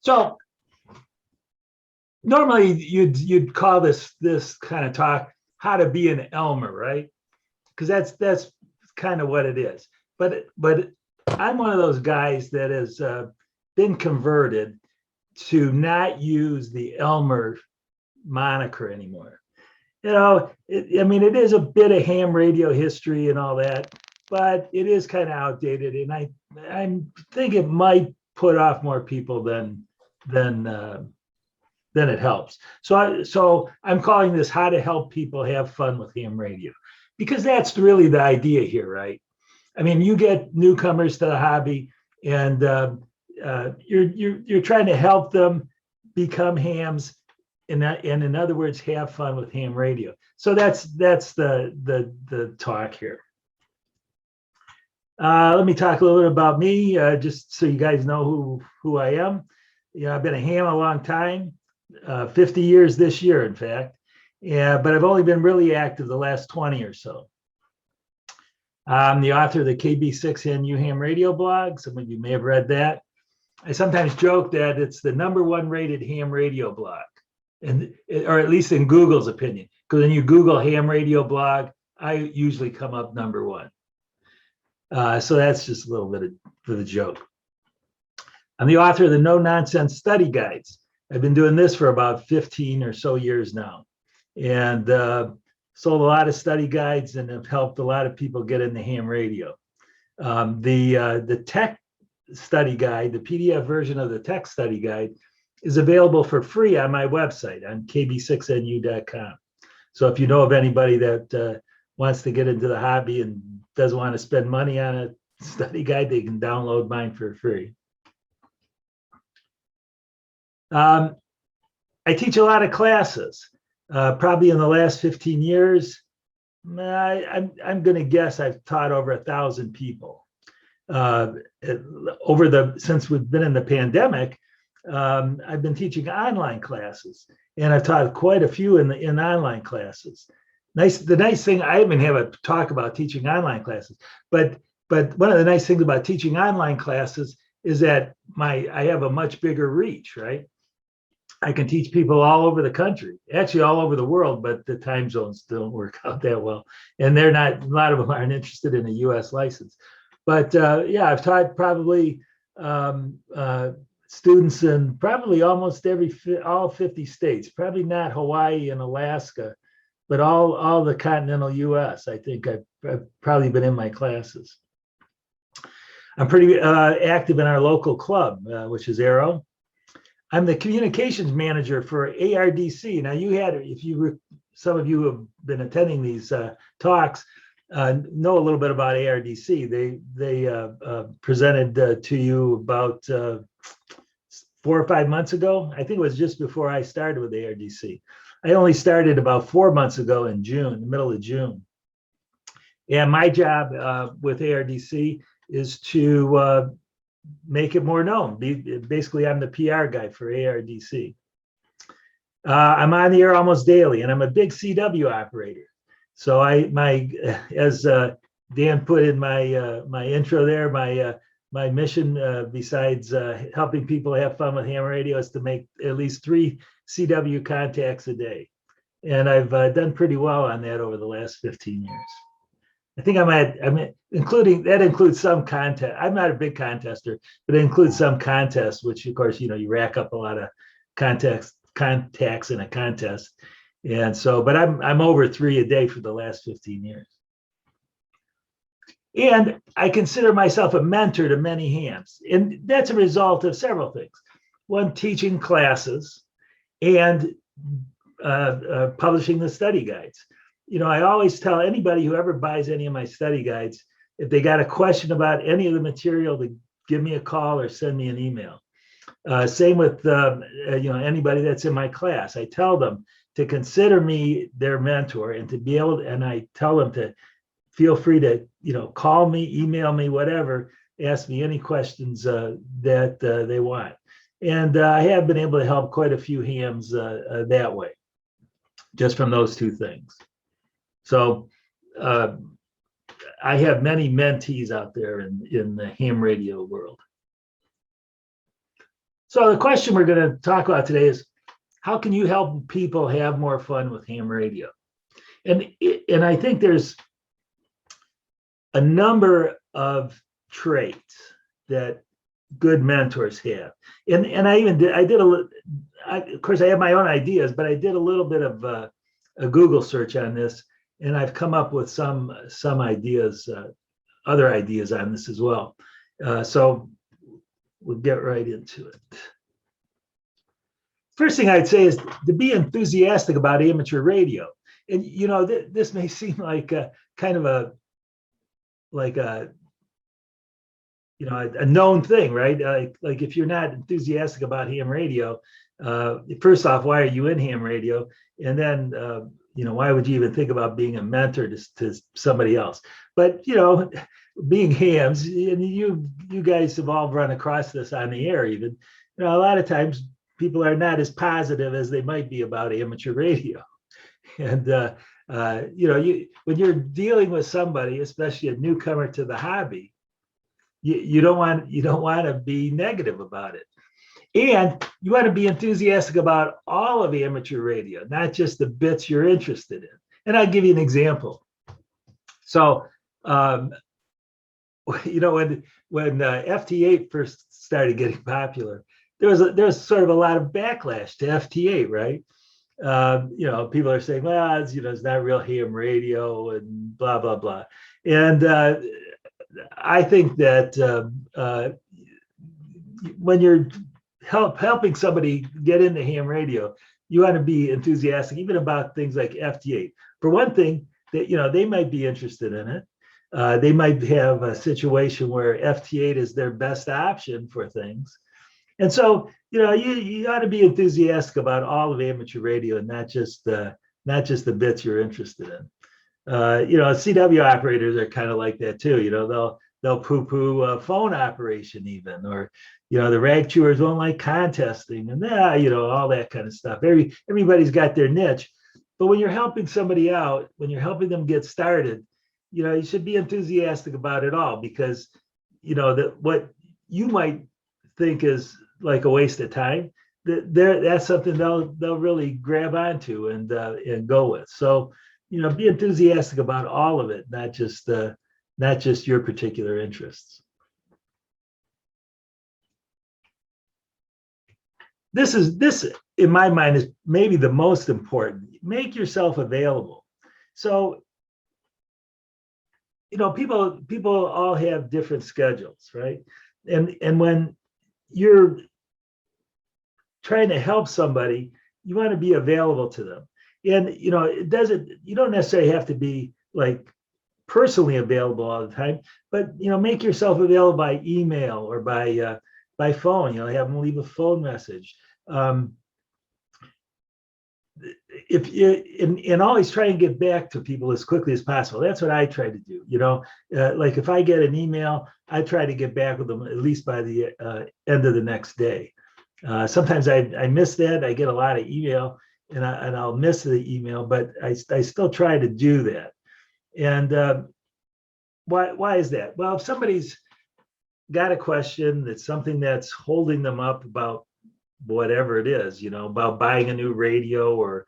So normally you'd call this kind of talk how to be an Elmer, right? Because that's kind of what it is. But I'm one of those guys that has been converted to not use the Elmer moniker anymore. I mean, it is a bit of ham radio history and all that, but it is kind of outdated, and I think it might put off more people than it helps. So I'm calling this "How to Help People Have Fun with Ham Radio," because that's really the idea here, right? I mean, you get newcomers to the hobby, and you're trying to help them become hams, and in other words, have fun with ham radio. So that's the talk here. Let me talk a little bit about me, just so you guys know who I am. I've been a ham a long time, 50 years this year, in fact. Yeah, but I've only been really active the last 20 or so. I'm the author of the KB6NU Ham Radio blog. Some of you may have read that. I sometimes joke that it's the #1 rated ham radio blog, or at least in Google's opinion. Because when you Google ham radio blog, I usually come up #1. So that's just a little bit for the joke. I'm the author of the No Nonsense Study Guides. I've been doing this for about 15 or so years now, and sold a lot of study guides and have helped a lot of people get into ham radio. The tech study guide, the PDF version of the tech study guide, is available for free on my website on kb6nu.com. So if you know of anybody that wants to get into the hobby and doesn't want to spend money on a study guide, they can download mine for free. I teach a lot of classes. Probably in the last 15 years, I'm going to guess I've taught over 1,000 people. Since we've been in the pandemic, I've been teaching online classes, and I've taught quite a few in online classes. The nice thing, I even have a talk about teaching online classes, but one of the nice things about teaching online classes is that I have a much bigger reach, right? I can teach people all over the country, actually all over the world, but the time zones don't work out that well. And a lot of them aren't interested in a US license. But yeah, I've taught probably students in probably almost all 50 states, probably not Hawaii and Alaska, but all the continental US. I think I've probably been in my classes. I'm pretty active in our local club, which is Arrow. I'm the communications manager for ARDC. Now, some of you who have been attending these talks know a little bit about ARDC. They presented to you about 4 or 5 months ago. I think it was just before I started with ARDC. I only started about 4 months ago in June, the middle of June. And my job with ARDC is to make it more known. Basically, I'm the PR guy for ARDC. I'm on the air almost daily, and I'm a big CW operator. So as Dan put in my intro there, my mission, besides helping people have fun with ham radio, is to make at least 3 CW contacts a day, and I've done pretty well on that over the last 15 years. I think that includes some contest. I'm not a big contester, but it includes some contests, which of course, you rack up a lot of contacts in a contest. And so, but I'm over 3 a day for the last 15 years. And I consider myself a mentor to many hams. And that's a result of several things. One, teaching classes and publishing the study guides. I always tell anybody who ever buys any of my study guides, if they got a question about any of the material, to give me a call or send me an email. Same with anybody that's in my class. I tell them to consider me their mentor, and and I tell them to feel free to call me, email me, whatever, ask me any questions that they want. And I have been able to help quite a few hams that way, just from those two things. So I have many mentees out there in the ham radio world. So the question we're going to talk about today is, how can you help people have more fun with ham radio? And I think there's a number of traits that good mentors have. And of course I have my own ideas, but I did a little bit of a Google search on this, and I've come up with some ideas, other ideas on this as well. So we'll get right into it. First thing I'd say is to be enthusiastic about amateur radio. And this may seem like kind of a known thing, right? Like if you're not enthusiastic about ham radio, first off, why are you in ham radio? And then why would you even think about being a mentor to somebody else? But being hams, and you guys have all run across this on the air even, a lot of times people are not as positive as they might be about amateur radio. And when you're dealing with somebody, especially a newcomer to the hobby, you don't want to be negative about it. And you want to be enthusiastic about all of amateur radio, not just the bits you're interested in. And I'll give you an example. So, when FT8 first started getting popular, there was sort of a lot of backlash to FT8, right? People are saying, well, it's not real ham radio and blah, blah, blah. And I think that when you're helping somebody get into ham radio, you want to be enthusiastic even about things like FT8. For one thing, that they might be interested in it. They might have a situation where FT8 is their best option for things. And so, you ought to be enthusiastic about all of amateur radio and not just the bits you're interested in. CW operators are kind of like that too. They'll poo-poo a phone operation even, or the rag chewers won't like contesting, and all that kind of stuff. Everybody's got their niche, but when you're helping somebody out, when you're helping them get started, you should be enthusiastic about it all, because that what you might think is like a waste of time, that's something they'll really grab onto and go with. So be enthusiastic about all of it, not just your particular interests. This in my mind is maybe the most important. Make yourself available. So people all have different schedules, right? And when you're trying to help somebody, you want to be available to them. And you don't necessarily have to be like personally available all the time, but make yourself available by email or by phone. Have them leave a phone message. If you and always try and get back to people as quickly as possible. That's what I try to do. Like if I get an email, I try to get back with them at least by the end of the next day. Sometimes I miss that. I get a lot of email, and I'll miss the email, but I still try to do that. And why is that? Well, if somebody's got a question, that's something that's holding them up about whatever it is, about buying a new radio or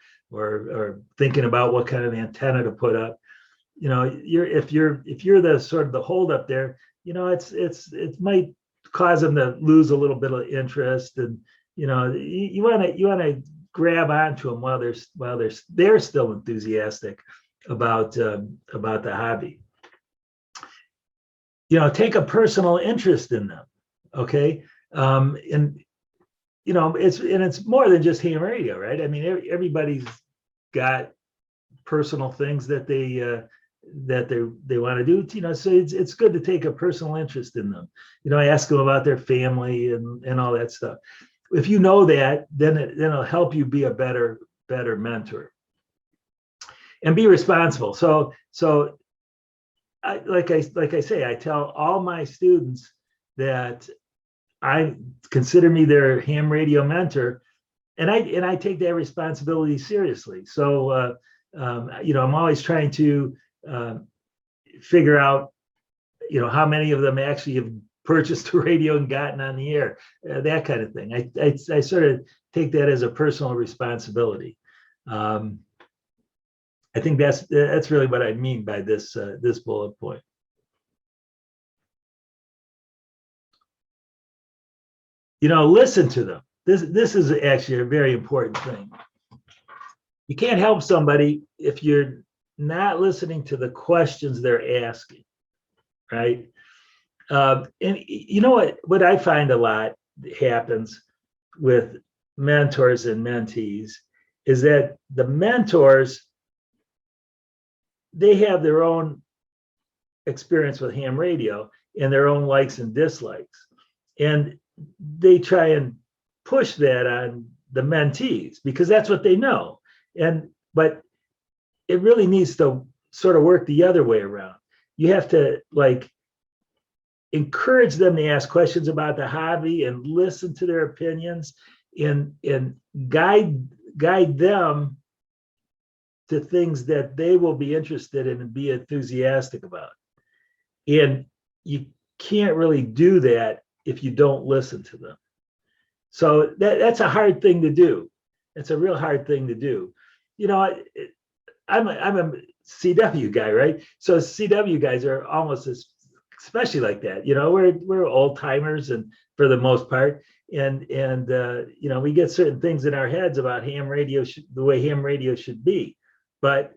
thinking about what kind of antenna to put up, if you're the sort of the hold up there, it might cause them to lose a little bit of interest, and you want to grab onto them while they're still enthusiastic about the hobby. Take a personal interest in them. Okay. And it's more than just ham radio, right? I mean, everybody's got personal things that they want to do. So it's good to take a personal interest in them. Ask them about their family and all that stuff. If you know that, then it'll help you be a better mentor. And be responsible. So like I say, I tell all my students that I consider me their ham radio mentor, and I take that responsibility seriously. So I'm always trying to figure out how many of them actually have purchased a radio and gotten on the air, that kind of thing. I sort of take that as a personal responsibility. I think that's really what I mean by this this bullet point. Listen to them. This is actually a very important thing. You can't help somebody if you're not listening to the questions they're asking, right? And you know what I find a lot happens with mentors and mentees is that the mentors, they have their own experience with ham radio and their own likes and dislikes. And they try and push that on the mentees because that's what they know. But it really needs to sort of work the other way around. You have to encourage them to ask questions about the hobby and listen to their opinions and guide them to things that they will be interested in and be enthusiastic about. And you can't really do that if you don't listen to them. So that's a hard thing to do. It's a real hard thing to do. I'm a CW guy, right? So CW guys are almost especially like that. We're old timers, and for the most part, and we get certain things in our heads about ham radio, the way ham radio should be. But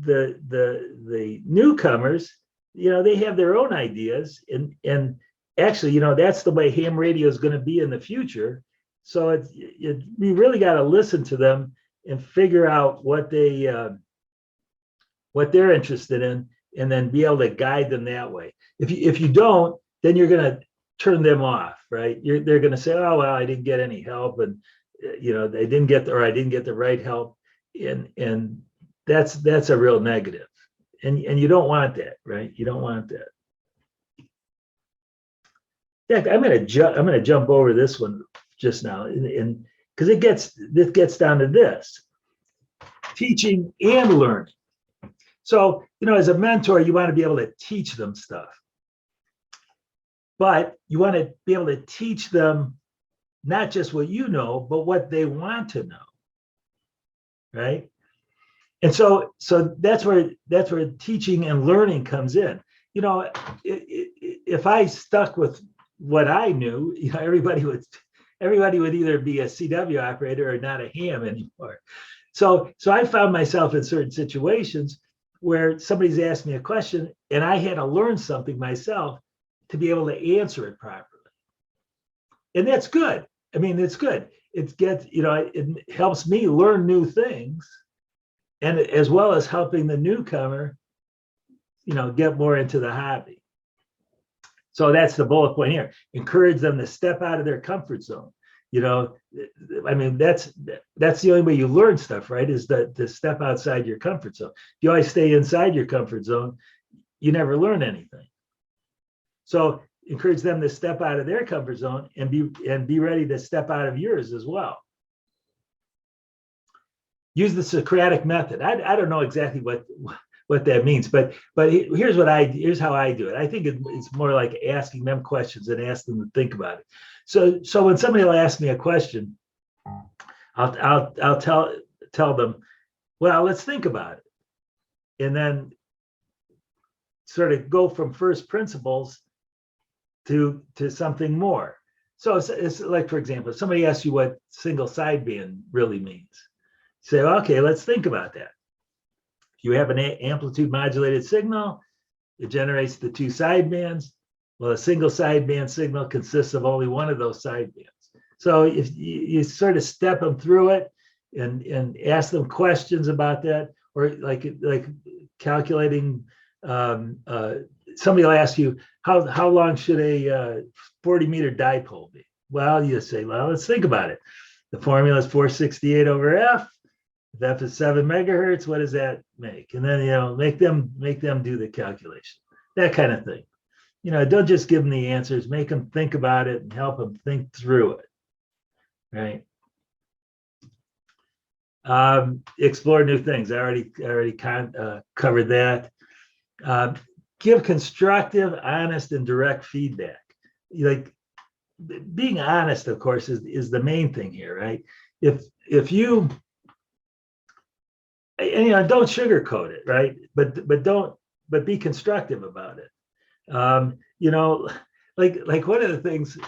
the newcomers, they have their own ideas, and actually, that's the way ham radio is going to be in the future. So we really got to listen to them and figure out what they're interested in, and then be able to guide them that way. If you don't, then you're going to turn them off, right? They're going to say, oh well, I didn't get any help, and I didn't get the right help, and that's a real negative, and you don't want that, right? You don't want that. In fact, I'm going to jump over this one just now, and because it gets down to this: teaching and learning. So, as a mentor, you want to be able to teach them stuff, but you want to be able to teach them not just what you know, but what they want to know, right? And so that's where teaching and learning comes in. If I stuck with what I knew, everybody would either be a CW operator or not a ham anymore. So I found myself in certain situations where somebody's asked me a question and I had to learn something myself to be able to answer it properly. And that's good. I mean, it's good. It helps me learn new things, and as well as helping the newcomer, get more into the hobby. So that's the bullet point here. Encourage them to step out of their comfort zone. I mean, that's the only way you learn stuff, right? Is to step outside your comfort zone. If you always stay inside your comfort zone, you never learn anything. So encourage them to step out of their comfort zone and be ready to step out of yours as well. Use the Socratic method. I don't know exactly what that means, but here's how I do it. I think it's more like asking them questions and ask them to think about it. So when somebody will ask me a question, I'll tell them, well, let's think about it, and then sort of go from first principles to something more. So it's like, for example, if somebody asks you what single sideband really means, say, okay, let's think about that. If you have an amplitude modulated signal, it generates the two sidebands. Well, a single sideband signal consists of only one of those sidebands. So if you sort of step them through it and ask them questions about that, or like calculating, somebody will ask you, how long should a 40-meter dipole be? Well, you say, well, let's think about it. The formula is 468 over F. If F is 7 megahertz, what does that make? And then, make them do the calculation, that kind of thing. Don't just give them the answers, make them think about it and help them think through it, right? Explore new things. I already covered that. give constructive, honest, and direct feedback. Like being honest, of course, is the main thing here, right? If you and don't sugarcoat it, right? But be constructive about it. Like one of the things,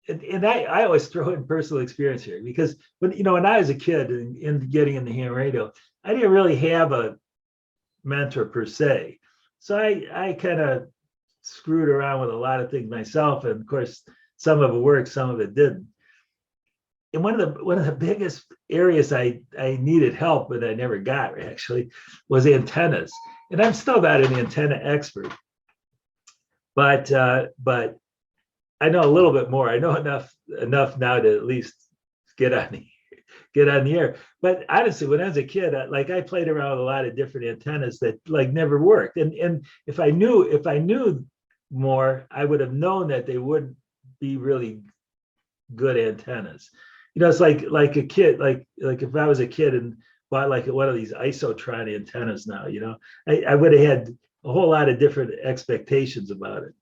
and I always throw in personal experience here because when I was a kid and getting into ham radio, I didn't really have a mentor per se. So I kind of screwed around with a lot of things myself, and of course, some of it worked, some of it didn't. And one of the biggest areas I needed help, but I never got actually, was antennas. And I'm still not an antenna expert, but I know a little bit more. I know enough now to at least get on the air. But honestly, when I was a kid, I played around with a lot of different antennas that never worked. And if I knew more, I would have known that they would be really good antennas. It's like a kid, like if I was a kid and bought one of these isotron antennas now, I would have had a whole lot of different expectations about it.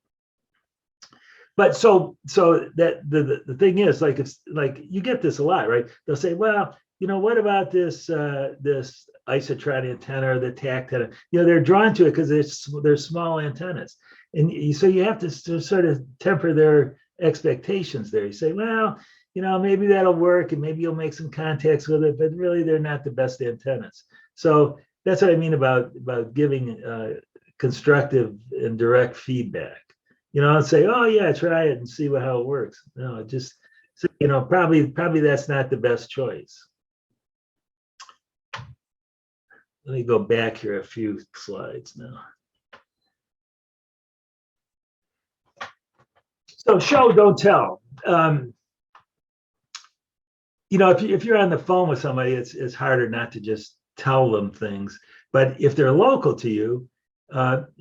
But so that the thing is, it's you get this a lot, right? They'll say, well, what about this this isotron antenna or the TAC antenna? They're drawn to it because they're small antennas, and so you have to sort of temper their expectations there. You say, well, maybe that'll work, and maybe you'll make some contacts with it, but really they're not the best antennas. So that's what I mean about giving constructive and direct feedback. I'd say, oh yeah, try it and see how it works. No, just probably that's not the best choice. Let me go back here a few slides now. So show, don't tell. If you're on the phone with somebody, it's harder not to just tell them things. But if they're local to you,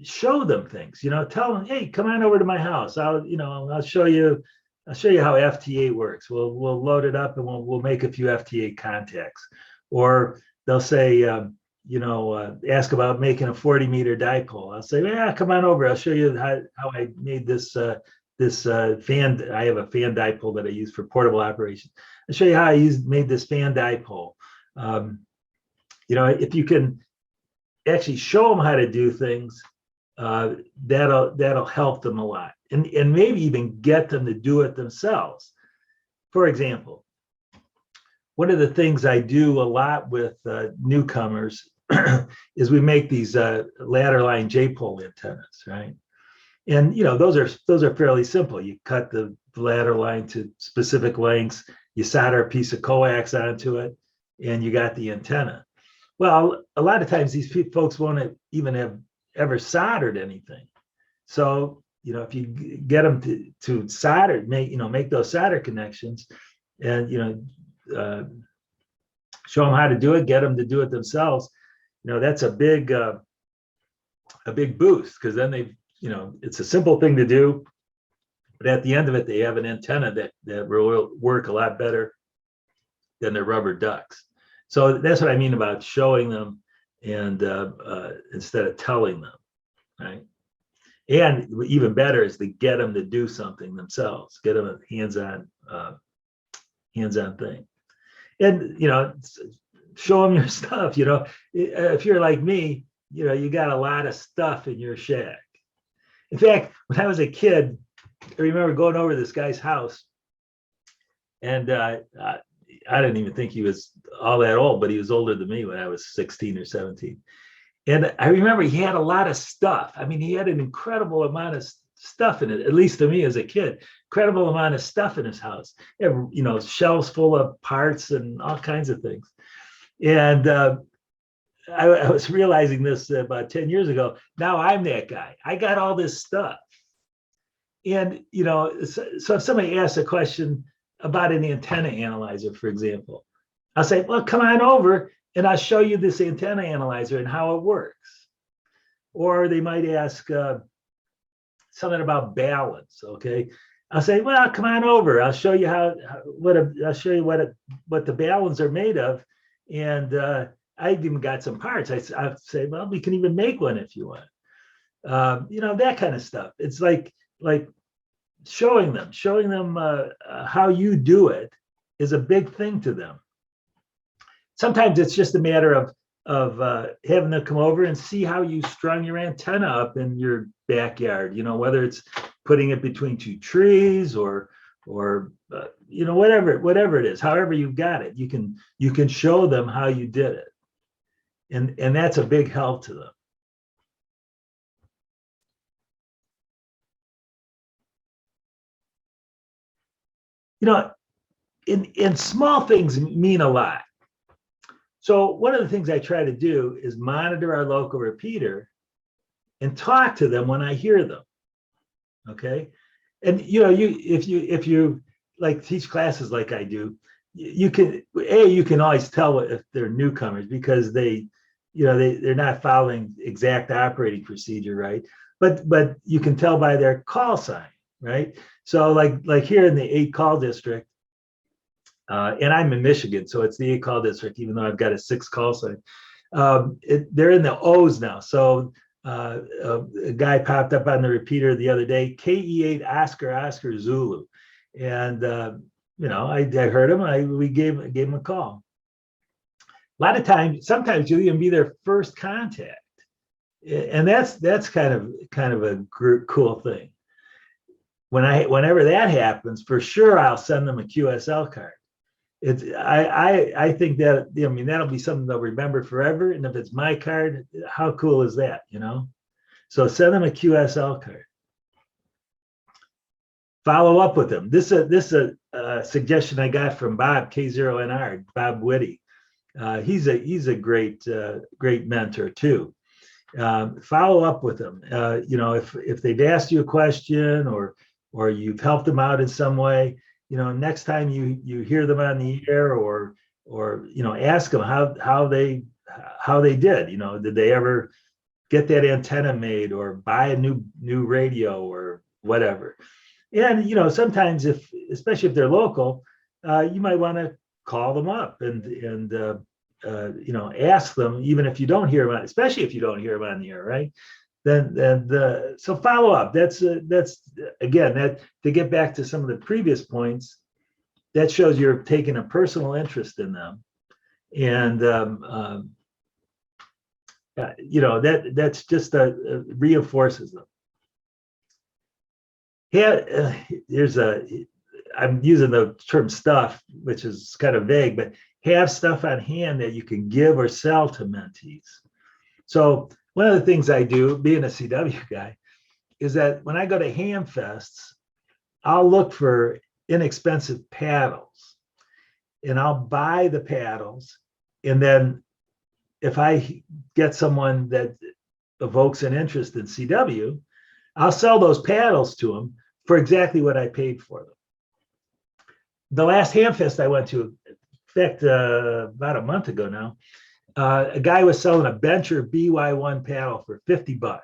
show them things. Tell them, hey, come on over to my house. I'll show you how FTA works. We'll load it up and we'll make a few FTA contacts. Or they'll say, ask about making a 40-meter dipole. I'll say, yeah, come on over. I'll show you how I made this fan. I have a fan dipole that I use for portable operations. I'll show you how I made this fan dipole. If you can actually show them how to do things, that'll help them a lot, and maybe even get them to do it themselves. For example, one of the things I do a lot with newcomers is we make these ladder line J-pole antennas, right? And those are fairly simple. You cut the ladder line to specific lengths, you solder a piece of coax onto it, and you got the antenna. Well, a lot of times these folks won't even have ever soldered anything. So, if you get them to solder, make those solder connections, and show them how to do it, get them to do it themselves. That's a big boost, because then it's a simple thing to do, but at the end of it, they have an antenna that will work a lot better than their rubber ducks. So that's what I mean about showing them, and instead of telling them, right? And even better is to get them to do something themselves, get them a hands-on thing, and show them your stuff. If you're like me, you got a lot of stuff in your shack. In fact, when I was a kid, I remember going over to this guy's house, and I didn't even think he was all that old, but he was older than me when I was 16 or 17. And I remember he had a lot of stuff. I mean, he had an incredible amount of stuff in it, at least to me as a kid, incredible amount of stuff in his house. Shelves full of parts and all kinds of things. And I was realizing this about 10 years ago. Now I'm that guy. I got all this stuff. And, so if somebody asks a question about an antenna analyzer, for example, I'll say, well, come on over and I'll show you this antenna analyzer and how it works. Or they might ask something about balance. Okay. I'll say, well, come on over. I'll show you what the balance are made of. And I've even got some parts. I'll say, well, we can even make one if you want. that kind of stuff. It's like showing them how you do it is a big thing to them. Sometimes it's just a matter of having them come over and see how you strung your antenna up in your backyard. Whether it's putting it between two trees or whatever it is, however you got it, you can show them how you did it, and that's a big help to them. In small things mean a lot. So one of the things I try to do is monitor our local repeater and talk to them when I hear them. Okay. And if you like teach classes like I do, you can always tell if they're newcomers because they're not following exact operating procedure, right? But you can tell by their call sign, right? So like here in the 8 call district, and I'm in Michigan, so it's the 8 call district, even though I've got a 6 call sign. They're in the O's now. So a guy popped up on the repeater the other day, KE8 Oscar Zulu, and I heard him. We gave him a call. A lot of times, sometimes you'll even be their first contact, and that's kind of a cool thing. Whenever that happens, for sure I'll send them a QSL card. I think that that'll be something they'll remember forever. And if it's my card, how cool is that? So send them a QSL card. Follow up with them. This is a suggestion I got from Bob K0NR, Bob Whitty. He's a great mentor too. Follow up with them. If they've asked you a question or you've helped them out in some way, next time you hear them on the air or ask them how they did. Did they ever get that antenna made or buy a new radio or whatever? And sometimes especially if they're local, you might want to call them up and ask them, even if you don't hear them, especially if you don't hear them on the air, right? So follow up. That's again, that to get back to some of the previous points, that shows you're taking a personal interest in them, and that's just reinforces them. Yeah, I'm using the term stuff, which is kind of vague, but have stuff on hand that you can give or sell to mentees. So one of the things I do, being a CW guy, is that when I go to ham fests, I'll look for inexpensive paddles and I'll buy the paddles. And then if I get someone that evokes an interest in CW, I'll sell those paddles to them for exactly what I paid for them. The last ham fest I went to, in fact, about a month ago now, a guy was selling a Bencher BY1 paddle for $50.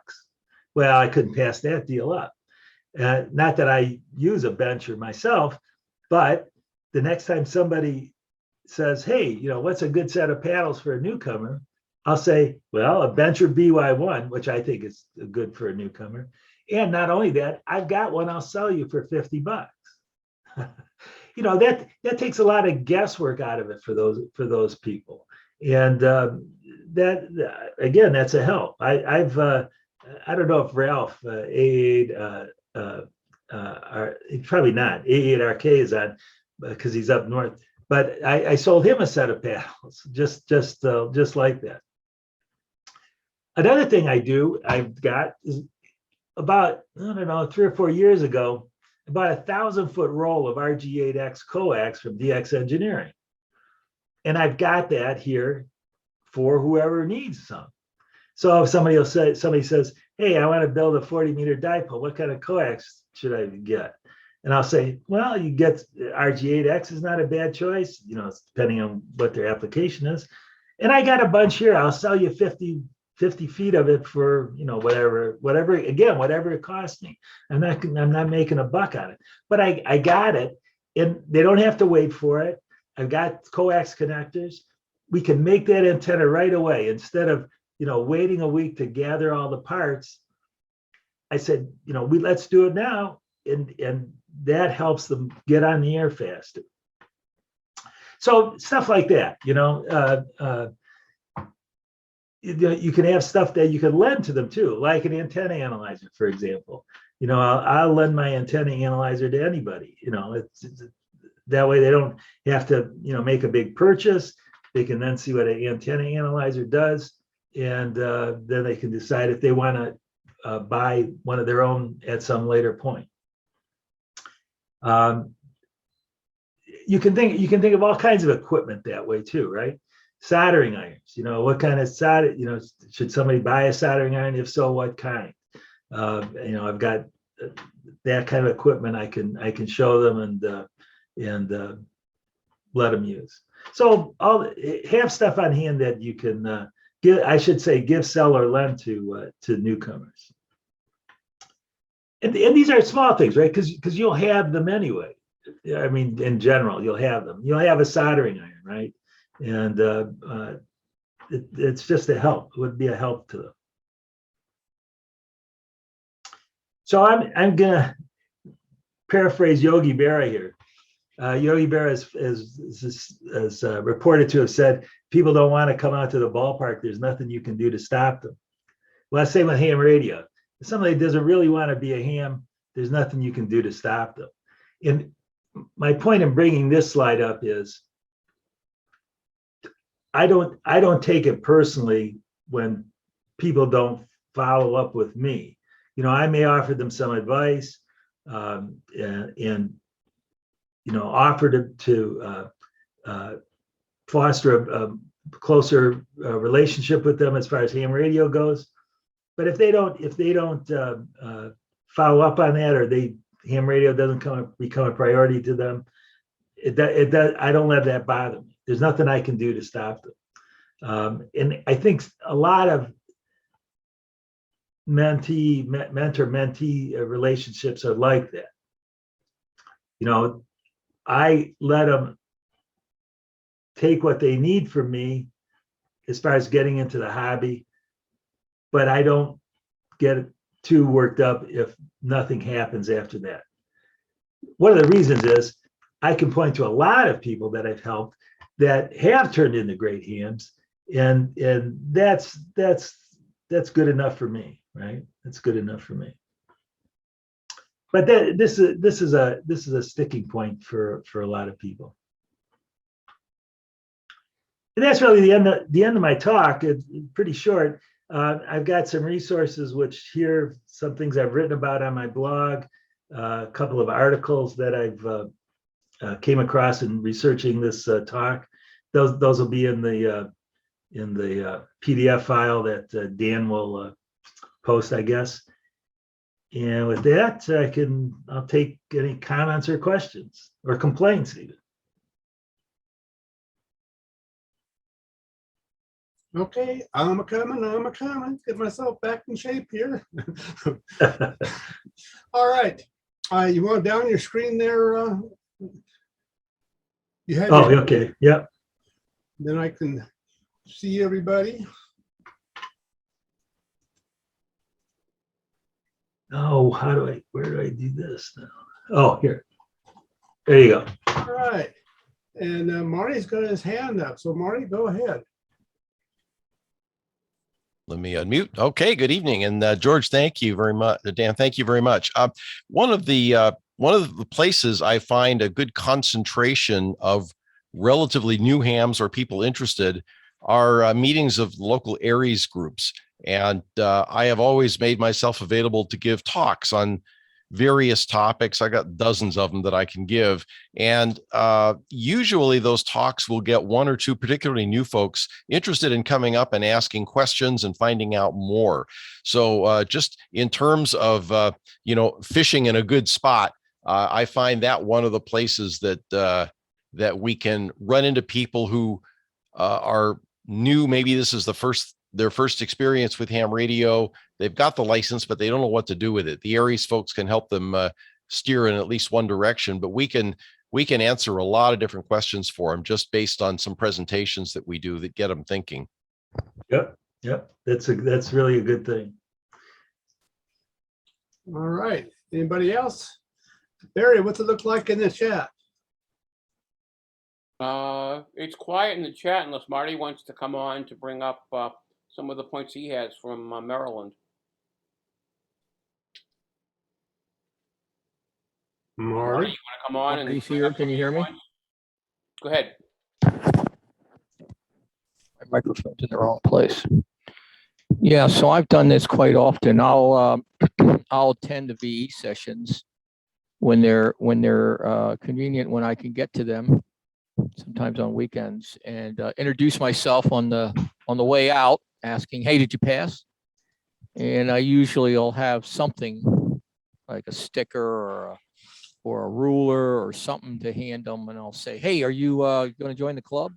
Well, I couldn't pass that deal up. Not that I use a Bencher myself, but the next time somebody says, hey, what's a good set of paddles for a newcomer? I'll say, well, a Bencher BY1, which I think is good for a newcomer. And not only that, I've got one I'll sell you for $50. That takes a lot of guesswork out of it for those people. And that again, that's a help. I don't know if Ralph A8 probably not A8RK is on because he's up north, but I sold him a set of paddles just like that. Another thing I've got is about 3 or 4 years ago, about 1,000-foot roll of RG8X coax from DX Engineering. And I've got that here for whoever needs some. So if somebody says, hey, I want to build a 40-meter dipole, what kind of coax should I get? And I'll say, well, you get RG8X is not a bad choice, depending on what their application is. And I got a bunch here. I'll sell you 50 feet of it for, whatever it costs me. I'm not making a buck on it, but I got it, and they don't have to wait for it. I've got coax connectors. We can make that antenna right away instead of, waiting a week to gather all the parts. I said, let's do it now. And that helps them get on the air faster. So stuff like that, you can have stuff that you can lend to them too, like an antenna analyzer, for example. I'll lend my antenna analyzer to anybody. It's that way they don't have to, make a big purchase. They can then see what an antenna analyzer does, and then they can decide if they want to buy one of their own at some later point. You can think of all kinds of equipment that way too, right? Soldering irons. What kind of solder? Should somebody buy a soldering iron? If so, what kind? I've got that kind of equipment. I can show them and let them use. So have stuff on hand that you can give. I should say, give, sell, or lend to newcomers. And these are small things, right? Because you'll have them anyway. I mean, in general, you'll have them. You'll have a soldering iron, right? And it's just a help. It would be a help to them. So I'm gonna paraphrase Yogi Berra here. Yogi Berra is reported to have said, "People don't want to come out to the ballpark. There's nothing you can do to stop them." Well, I say with ham radio. If somebody doesn't really want to be a ham, there's nothing you can do to stop them. And my point in bringing this slide up is, I don't take it personally when people don't follow up with me. I may offer them some advice and offer to foster a closer relationship with them as far as ham radio goes. But if they don't follow up on that, or ham radio doesn't become a priority to them, I don't let that bother me. There's nothing I can do to stop them. And I think a lot of mentor-mentee relationships are like that. I let them take what they need from me as far as getting into the hobby, but I don't get too worked up if nothing happens after that. One of the reasons is I can point to a lot of people that I've helped that have turned into great hams, and that's good enough for me, right? That's good enough for me. But this is a sticking point for a lot of people. And that's really the end of my talk. It's pretty short. I've got some resources, which here, some things I've written about on my blog, a couple of articles that I've came across in researching this talk. Those will be in the PDF file that Dan will post, I guess. And with that, I'll take any comments or questions or complaints even. Okay, I'm a coming. Get myself back in shape here. All right. You want down your screen there? You had okay. Yep. Then I can see everybody. Oh, where do I do this now? Oh, here. There you go. All right. And Marty's got his hand up. So Marty, go ahead. Let me unmute. Okay, good evening. And George, thank you very much. Dan, thank you very much. One of the places I find a good concentration of relatively new hams or people interested are meetings of local Aries groups. And I have always made myself available to give talks on various topics. I got dozens of them that I can give. And usually those talks will get one or two particularly new folks interested in coming up and asking questions and finding out more. So just in terms of, fishing in a good spot, I find that one of the places that that we can run into people who are new. Maybe this is their first experience with ham radio. They've got the license, but they don't know what to do with it. The Aries folks can help them steer in at least one direction, but we can answer a lot of different questions for them just based on some presentations that we do that get them thinking. Yep. That's really a good thing. All right. Anybody else? Barry, what's it look like in the chat? It's quiet in the chat unless Marty wants to come on to bring up some of the points he has from Maryland. Marty, Marty? you want to come on? Marty's And bring here. up Can some you of hear your me? points? Go ahead. My microphone's in the wrong place. Yeah, so I've done this quite often. I'll attend the VE sessions when they're convenient, when I can get to them, sometimes on weekends, and introduce myself on the way out, asking, "Hey, did you pass?" And I usually will have something like a sticker or a ruler or something to hand them, and I'll say, "Hey, are you going to join the club?"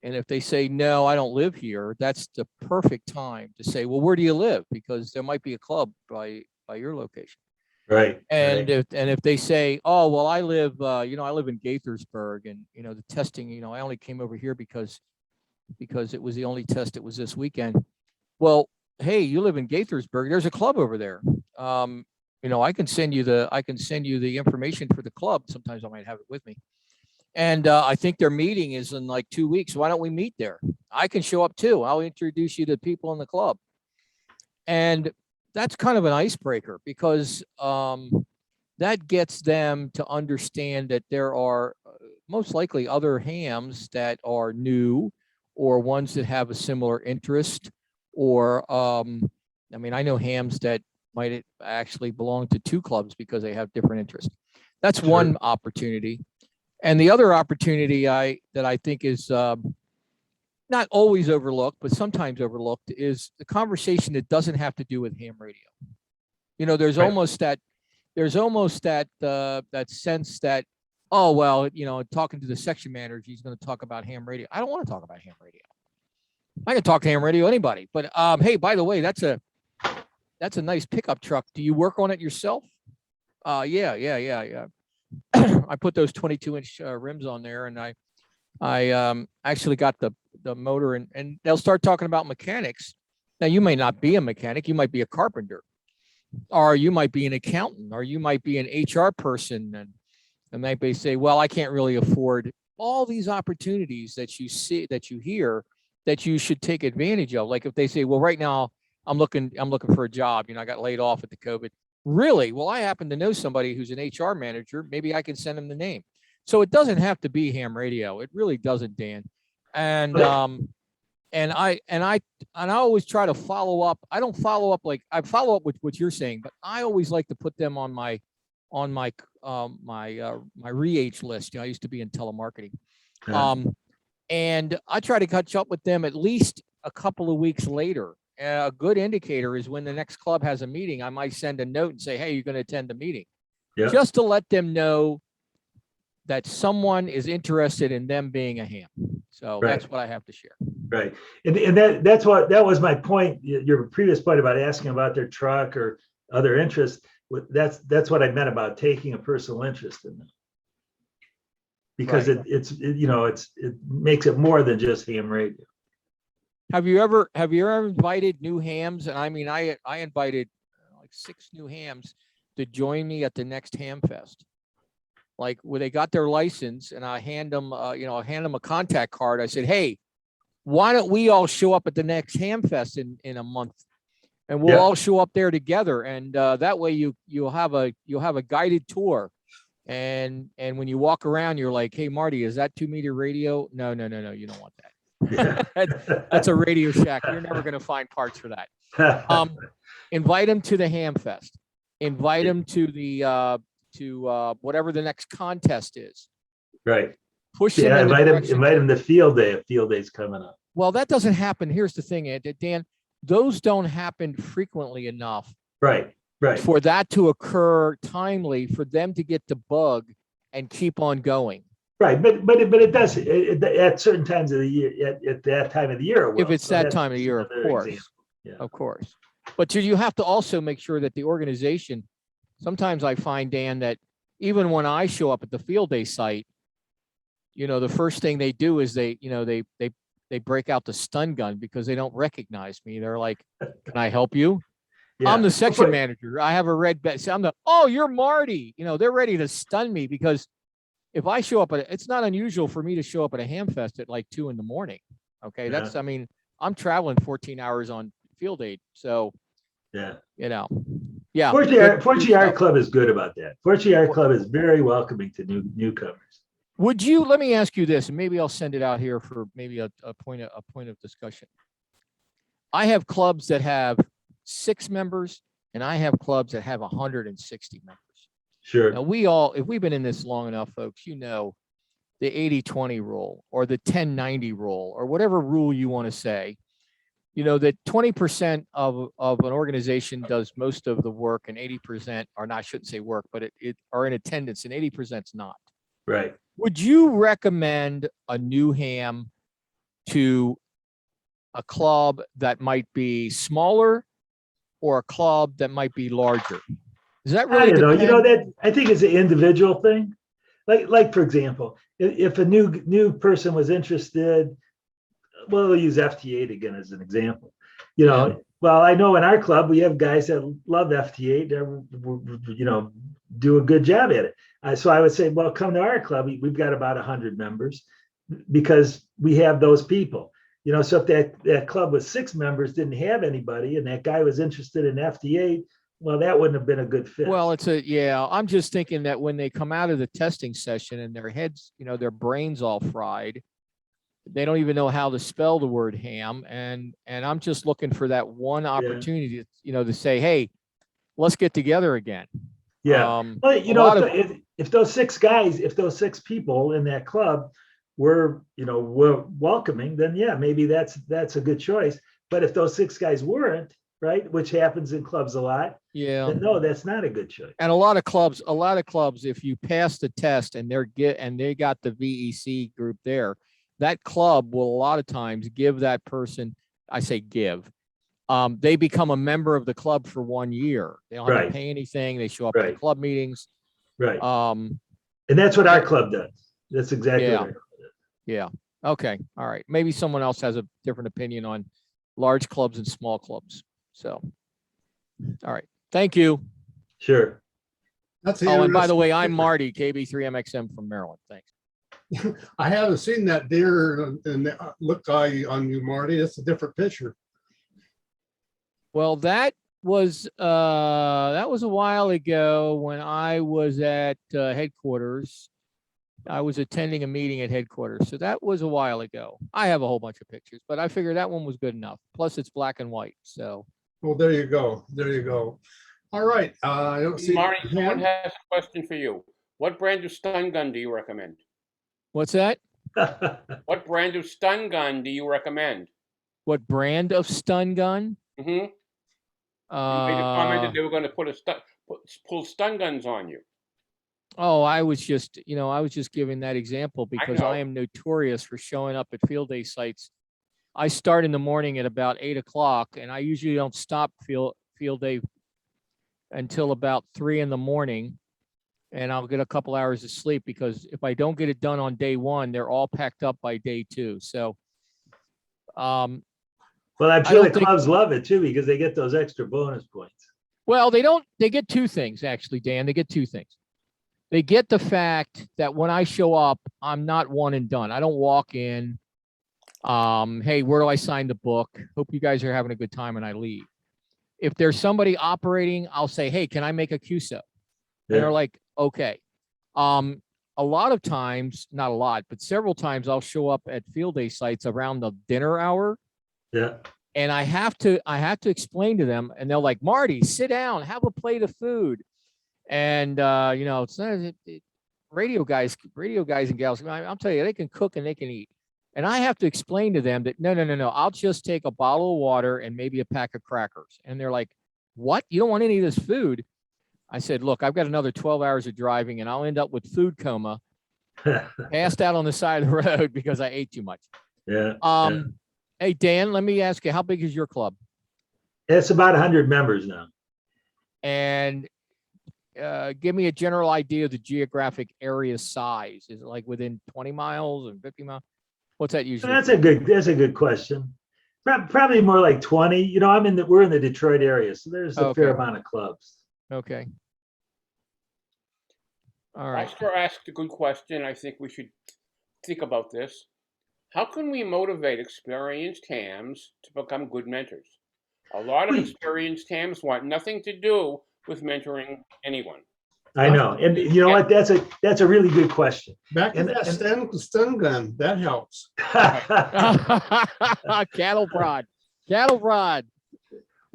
And if they say, "No, I don't live here," that's the perfect time to say, "Well, where do you live?" Because there might be a club by your location. Right. And right. if they say, "Oh, well, I live I live in Gaithersburg, and the testing, I only came over here because it was the only test that was this weekend." Well, hey, you live in Gaithersburg. There's a club over there. I can send you the information for the club. Sometimes I might have it with me. And I think their meeting is in like 2 weeks. Why don't we meet there? I can show up too. I'll introduce you to people in the club. And that's kind of an icebreaker, because that gets them to understand that there are most likely other hams that are new, or ones that have a similar interest, or I know hams that might actually belong to two clubs because they have different interests. That's Sure. one opportunity. And the other opportunity that I think is not always overlooked, but sometimes overlooked, is the conversation that doesn't have to do with ham radio. There's Right. almost that that sense that, oh, well, talking to the section manager, he's going to talk about ham radio. I don't want to talk about ham radio. I can talk to ham radio anybody. But hey, by the way, that's a nice pickup truck. Do you work on it yourself? Yeah. I put those 22-inch rims on there, and I actually got the motor, and they'll start talking about mechanics. Now, you may not be a mechanic, you might be a carpenter, or you might be an accountant, or you might be an HR person, and they may say, "Well, I can't really afford all these opportunities that you see, that you hear, that you should take advantage of." Like if they say, "Well, right now I'm looking for a job. I got laid off at the COVID." Really? Well, I happen to know somebody who's an HR manager. Maybe I can send them the name. So it doesn't have to be ham radio. It really doesn't, Dan. And I always try to follow up. I don't follow up like I follow up with what you're saying, but I always like to put them on my re-age list. I used to be in telemarketing. Yeah. And I try to catch up with them at least a couple of weeks later. A good indicator is when the next club has a meeting, I might send a note and say, "Hey, you're going to attend the meeting," Yeah. just to let them know that someone is interested in them being a ham. So Right. that's what I have to share. Right. And that was my point. Your previous point about asking about their truck or other interests. That's what I meant about taking a personal interest in them. Because Right. it makes it more than just ham radio. Have you ever invited new hams? And I invited like 6 new hams to join me at the next ham fest. Like when they got their license, and I hand them a contact card. I said, "Hey, why don't we all show up at the next ham fest in a month, and we'll Yeah. all show up there together, and that way you'll have a guided tour, and when you walk around, you're like, 'Hey, Marty, is that 2-meter radio?' No, you don't want that. Yeah. That's a Radio Shack. You're never going to find parts for that." Invite them to the ham fest. Invite them to the whatever the next contest is. Right. Push them Yeah. in the direction. Invite them to field day if field day's coming up. Well, that doesn't happen. Here's the thing, Dan. Those don't happen frequently enough Right. Right. for that to occur timely, for them to get the bug and keep on going. Right. But it does at certain times of the year. At that time of the year, it will. If it's So that that's time of just year, of another course. example. Yeah. Of course. But you have to also make sure that the organization, sometimes I find, Dan, that even when I show up at the field day site, the first thing they do is they break out the stun gun because they don't recognize me. They're like, "Can I help you?" I'm Yeah. the section manager. I have a red badge. So I'm the, oh, you're Marty. You know, they're ready to stun me because if I show up it's not unusual for me to show up at a ham fest at like 2 a.m. Okay. Yeah. I mean, I'm traveling 14 hours on field aid. So, Yeah. you know, yeah. Fortunately, our stuff. club is good about that. Fortunately, our club is very welcoming to newcomers. Would you, let me ask you this, and maybe I'll send it out here for maybe a point of discussion. I have clubs that have 6 members and I have clubs that have 160 members. Sure. Now if we've been in this long enough, folks, you know, the 80-20 rule or the 10-90 rule or whatever rule you want to say, you know, that 20% of an organization does most of the work and 80% are not, I shouldn't say work, but it are in attendance and 80% is not. Right. Would you recommend a new ham to a club that might be smaller or a club that might be larger? Does that really I don't know. depend? You know, that I think it's an individual thing. Like for example, if a new person was interested, well, we'll use FT8 again as an example. You know, Yeah. well, I know in our club we have guys that love FT8. You know, do a good job at it. So I would say, well, come to our club. We've got about 100 members because we have those people. You know, so if that club with 6 members didn't have anybody and that guy was interested in FT8, well, that wouldn't have been a good fit. Well, I'm just thinking that when they come out of the testing session and their heads, you know, their brains all fried, they don't even know how to spell the word ham. And I'm just looking for that one opportunity, you know, to say, hey, let's get together again. Yeah. Well, you know, if those 6 guys, if those 6 people in that club were welcoming, then yeah, maybe that's a good choice. But if those 6 guys weren't, right, which happens in clubs a lot, yeah, then no, that's not a good choice. And a lot of clubs, if you pass the test and they got the VEC group there, that club will a lot of times give that person, I say give, they become a member of the club for 1 year. They don't have to pay anything. They show up at the club meetings. Right. And that's what our club does. That's exactly what our club does. Yeah. Okay. All right. Maybe someone else has a different opinion on large clubs and small clubs. So, all right. Thank you. Sure. That's and by the way, I'm Marty, KB3MXM from Maryland. Thanks. I haven't seen that deer and look on you, Marty. It's a different picture. Well, that was a while ago when I was at headquarters. I was attending a meeting at headquarters. So that was a while ago. I have a whole bunch of pictures, but I figured that one was good enough. Plus it's black and white. So. Well, there you go. There you go. All right. I don't see. Marty, someone has a question for you. What brand of stun gun do you recommend? What's that? What brand of stun gun do you recommend? What brand of stun gun? Mm-hmm. You made a comment that they were going to pull stun guns on you. Oh, I was just giving that example because I am notorious for showing up at field day sites. I start in the morning at about 8 o'clock, and I usually don't stop field day until about 3 in, and I'll get a couple hours of sleep because if I don't get it done on day 1, they're all packed up by day 2. So, well, I'm sure the clubs love it too because they get those extra bonus points. Well, they get 2 things actually, Dan. They get 2 things. They get the fact that when I show up, I'm not one and done. I don't walk in. Hey, where do I sign the book? Hope you guys are having a good time, and I leave. If there's somebody operating, I'll say, hey, can I make a QSO? And they're like, okay. A lot of times, not a lot, but several times I'll show up at field day sites around the dinner hour. Yeah. And I have to explain to them, and they're like, Marty, sit down, have a plate of food. And it's not radio guys and gals. I'll tell you, they can cook and they can eat. And I have to explain to them that no. I'll just take a bottle of water and maybe a pack of crackers. And they're like, what? You don't want any of this food? I said, look, I've got another 12 hours of driving and I'll end up with food coma, passed out on the side of the road because I ate too much. Yeah. Hey, Dan, let me ask you, how big is your club? It's about 100 members now. And give me a general idea of the geographic area size. Is it like within 20 miles and 50 miles? What's that usually? That's a good question. Probably more like 20. You know, we're in the Detroit area, so there's a fair Okay. amount of clubs. Okay. All I right. still asked a good question. I think we should think about this. How can we motivate experienced hams to become good mentors? A lot of Well, experienced hams want nothing to do with mentoring anyone. I know, and you know what? That's a really good question. Back to And, that and stun gun, that helps. Cattle prod. Cattle prod.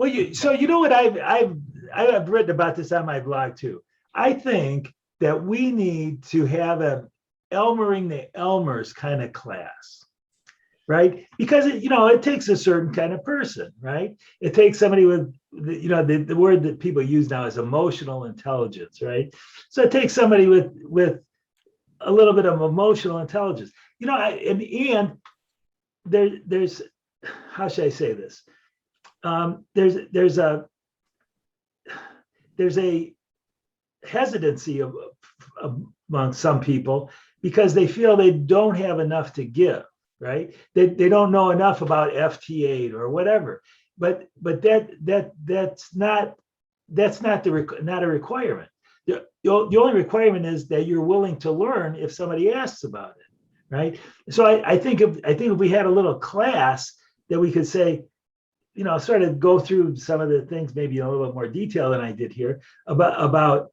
well, you know what I've written about this on my blog too. I think that we need to have a Elmering the Elmers kind of class, right? Because it takes a certain kind of person, right? It takes somebody with the word that people use now is emotional intelligence, right? So it takes somebody with a little bit of emotional intelligence, and there's how should I say this? There's a hesitancy among some people because they feel they don't have enough to give, right? They don't know enough about FT8 or whatever. But that's not a requirement. The only requirement is that you're willing to learn if somebody asks about it, right? So I think if we had a little class that we could say, sort of go through some of the things maybe in a little bit more detail than I did here about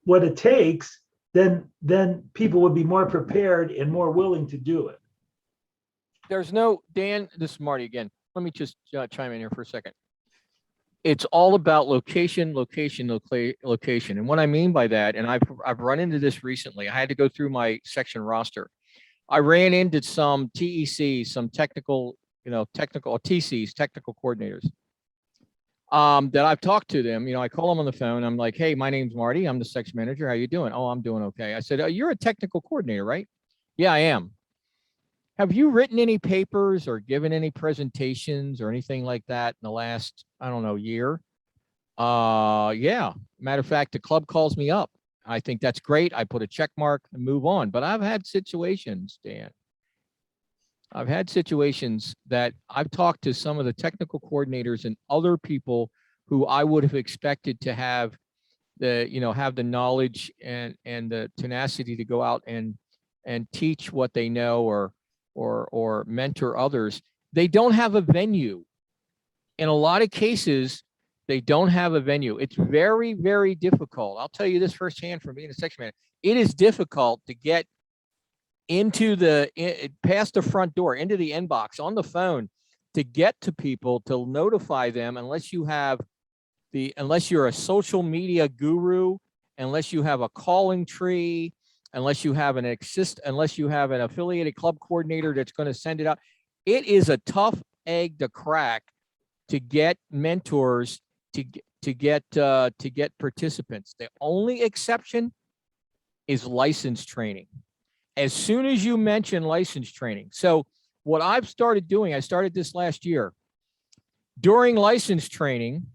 what it takes, then people would be more prepared and more willing to do it. There's no, Dan, this is Marty again. Let me just chime in here for a second. It's all about location. And what I mean by that, and I've run into this recently. I had to go through my section roster. I ran into some TECs, some technical TCs, technical coordinators, that I've talked to them. I call them on the phone. I'm like, hey, my name's Marty. I'm the section manager. How you doing? Oh, I'm doing okay. I said, you're a technical coordinator, right? Yeah, I am. Have you written any papers or given any presentations or anything like that in the last, I don't know, year? Yeah. Matter of fact, the club calls me up. I think that's great. I put a check mark and move on. But I've had situations, Dan. I've had situations that I've talked to some of the technical coordinators and other people who I would have expected to have the knowledge and the tenacity to go out and teach what they know or mentor others. They don't have a venue. In a lot of cases, they don't have a venue. It's very, very difficult. I'll tell you this firsthand from being a section manager. It is difficult to get into past the front door, into the inbox on the phone to get to people, to notify them, unless you're a social media guru, unless you have a calling tree, unless you have an affiliated club coordinator that's going to send it out. It is a tough egg to crack to get mentors, to get participants. The only exception is license training. As soon as you mention license training. So what I've started doing, I started this last year. During license training,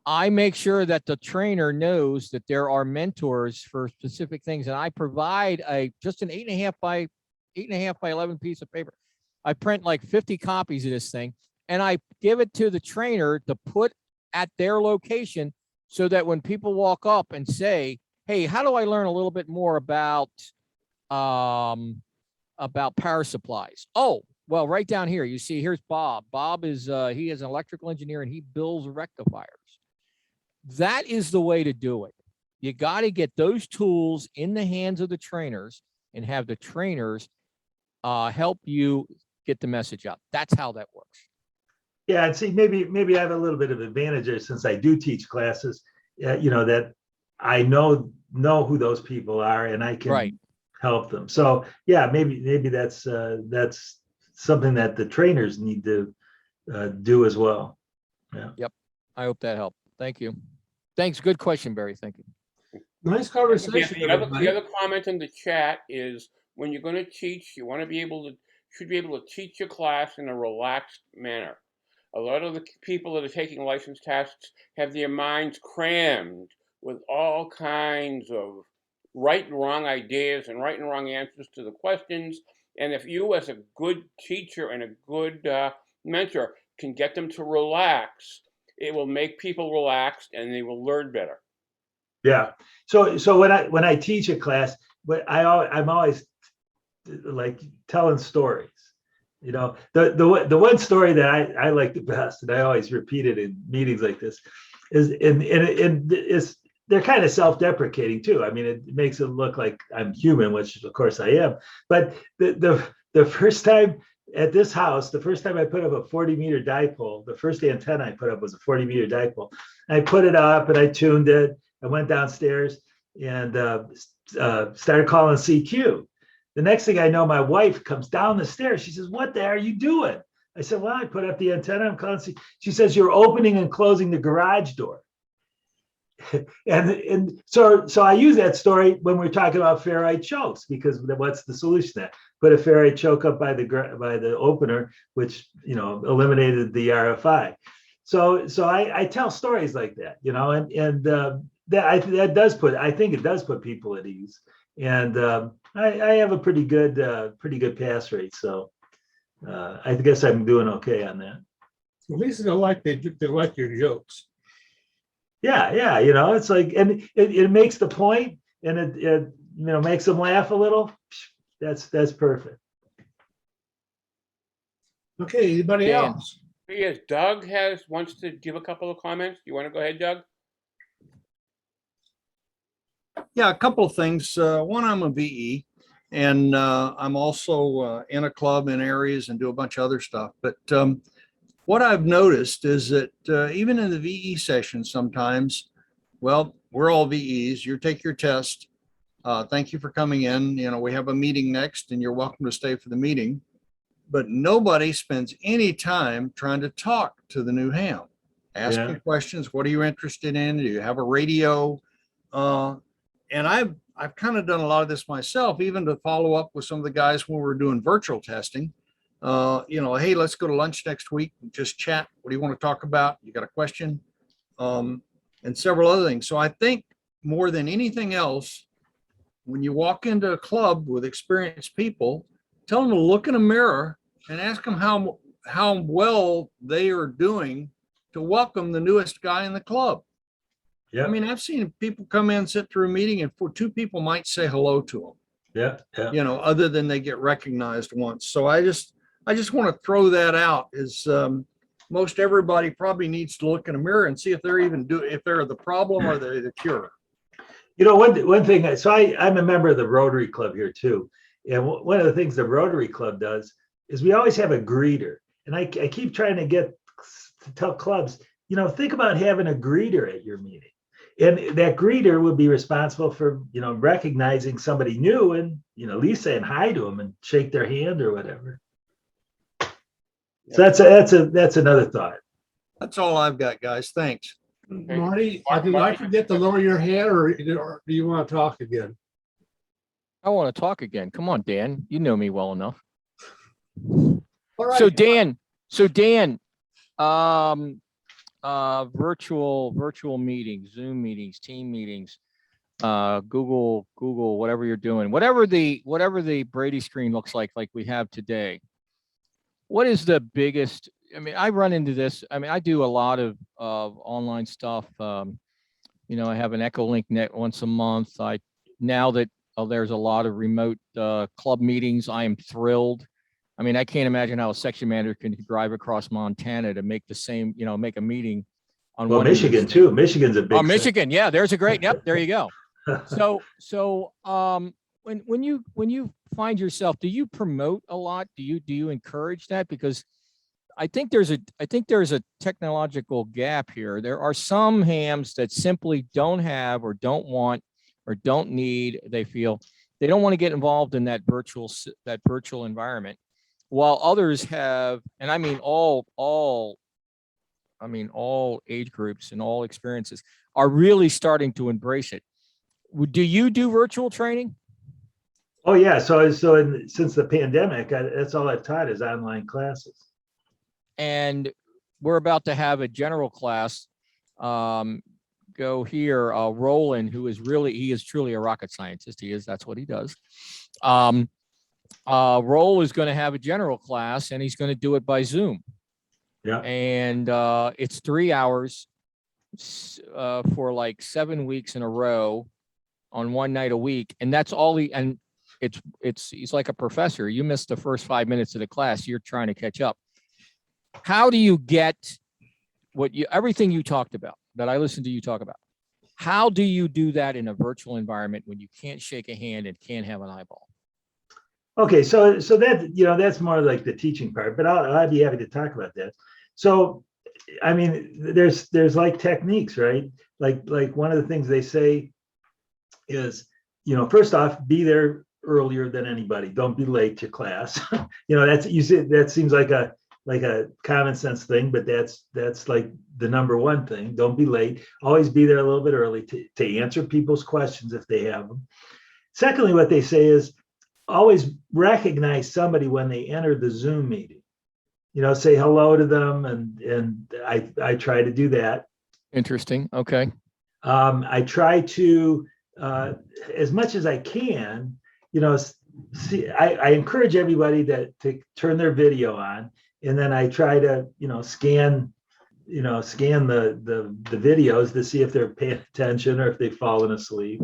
I make sure that the trainer knows that there are mentors for specific things. And I provide just an 8.5 by 11 piece of paper. I print like 50 copies of this thing and I give it to the trainer to put at their location so that when people walk up and say, hey, how do I learn a little bit more about power supplies? Oh, well, right down here, you see, here's Bob. Bob is, he is an electrical engineer and he builds rectifiers. That is the way to do it. You got to get those tools in the hands of the trainers and have the trainers help you get the message out. That's how that works. Yeah, and see, maybe I have a little bit of advantage there since I do teach classes, that I know who those people are and I can help them. So yeah, maybe that's something that the trainers need to do as well. Yeah. Yep. I hope that helped. Thank you. Thanks. Good question, Barry. Thank you. Nice conversation. The other comment in the chat is when you're going to teach, you want to should be able to teach your class in a relaxed manner. A lot of the people that are taking license tests have their minds crammed with all kinds of right and wrong ideas and right and wrong answers to the questions. And if you, as a good teacher and a good mentor can get them to relax, it will make people relaxed and they will learn better. Yeah. So when I teach a class, I'm always like telling stories. You know, the one story that I like the best, and I always repeat it in meetings like this, is is they're kind of self-deprecating too. I mean, it makes it look like I'm human, which of course I am. But the first time at this house, the first time I put up a 40-meter dipole, the first antenna I put up was a 40-meter dipole. I put it up and I tuned it. I went downstairs and started calling CQ. The next thing I know, my wife comes down the stairs. She says, "What the hell are you doing?" I said, "Well, I put up the antenna. I'm calling CQ." She says, "You're opening and closing the garage door." and so I use that story when we're talking about ferrite chokes, because what's the solution to that? Put a ferrite choke up by the opener, which eliminated the RFI. So I tell stories like that, and that does I think it does put people at ease, and I have a pretty good pass rate, so I guess I'm doing okay on that. At least they like your jokes. Yeah, it's like, and it makes the point, and it makes them laugh a little. That's perfect. Okay, anybody Dan. else? Yes, Doug wants to give a couple of comments. You want to go ahead, Doug? Yeah, a couple of things. One, I'm a VE, and I'm also in a club in areas and do a bunch of other stuff. But what I've noticed is that even in the VE sessions sometimes, well, we're all VEs. You take your test. Thank you for coming in. We have a meeting next, and you're welcome to stay for the meeting. But nobody spends any time trying to talk to the new ham, asking questions. What are you interested in? Do you have a radio? And I've kind of done a lot of this myself, even to follow up with some of the guys when we're doing virtual testing. Hey, let's go to lunch next week and just chat. What do you want to talk about? You got a question? And several other things. So I think more than anything else, when you walk into a club with experienced people, tell them to look in a mirror and ask them how well they are doing to welcome the newest guy in the club. Yeah. I mean, I've seen people come in, sit through a meeting, and two people might say hello to them. Yeah. Other than they get recognized once. So I just want to throw that out. Is most everybody probably needs to look in a mirror and see if if they're the problem or they're the cure. One thing. So I'm a member of the Rotary Club here too, and one of the things the Rotary Club does is we always have a greeter, and I keep trying to tell clubs, think about having a greeter at your meeting. And that greeter would be responsible for, recognizing somebody new and, at least saying hi to them and shake their hand or whatever. So that's another thought. That's all I've got, guys. Thanks. Marty, did I forget to lower your hand, or do you want to talk again? I want to talk again. Come on, Dan. You know me well enough. All right. So Dan, virtual meetings, Zoom meetings, team meetings, Google, whatever you're doing, whatever the Brady screen looks like we have today. What is the biggest? I mean, I run into this. I mean, I do a lot of online stuff. I have an Echolink net once a month. Now that there's a lot of remote club meetings, I am thrilled. I mean, I can't imagine how a section manager can drive across Montana to make the same, make a meeting on one. Michigan too. Michigan's a big. Oh, Michigan. Yeah, there's a great. Yep, there you go. So when you find yourself, do you promote a lot? Do you encourage that? Because I think there's a technological gap here. There are some hams that simply don't have or don't want or don't need. They feel they don't want to get involved in that virtual environment, while others have, and I mean all age groups and all experiences are really starting to embrace it. Do you do virtual training? Oh yeah. Since the pandemic, that's all I've taught is online classes. And we're about to have a general class go here. Roland, he is truly a rocket scientist. That's what he does. Roll is going to have a general class, and he's going to do it by Zoom. Yeah. And it's 3 hours for like 7 weeks in a row on one night a week. And that's all and he's like a professor. You missed the first 5 minutes of the class, you're trying to catch up. How do you get everything you talked about that I listened to you talk about? How do you do that in a virtual environment when you can't shake a hand and can't have an eyeball? Okay, so that, that's more like the teaching part, but I'd be happy to talk about that. So, I mean, there's like techniques, right? Like one of the things they say is, first off, be there earlier than anybody. Don't be late to class. That seems like a common sense thing, but that's like the number one thing. Don't be late. Always be there a little bit early to answer people's questions if they have them. Secondly, what they say is always recognize somebody when they enter the Zoom meeting. Say hello to them, and I try to do that. Interesting. Okay. I try to, as much as I can, I encourage everybody to turn their video on, and then I try to, scan the videos to see if they're paying attention or if they've fallen asleep.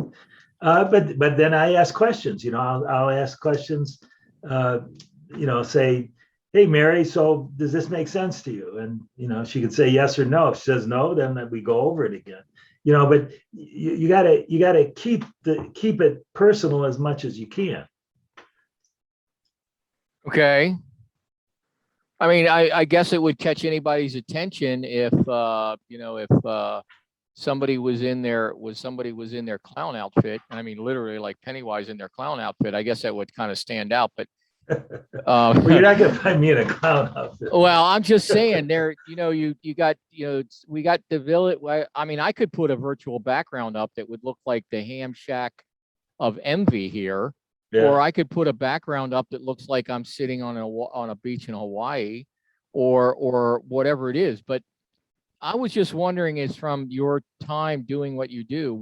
But then I ask questions. I'll ask questions. Say, hey, Mary, so does this make sense to you? And she could say yes or no. If she says no, then we go over it again. But you gotta keep it personal as much as you can. Okay. I mean, I guess it would catch anybody's attention if somebody was in their clown outfit. I mean, literally like Pennywise in their clown outfit. I guess that would kind of stand out, but well, you're not gonna find me in a clown outfit. Well, I'm just saying there, we got the village. I mean, I could put a virtual background up that would look like the ham shack of envy here. Yeah. Or I could put a background up that looks like I'm sitting on a beach in Hawaii or whatever it is. But I was just wondering, is from your time doing what you do,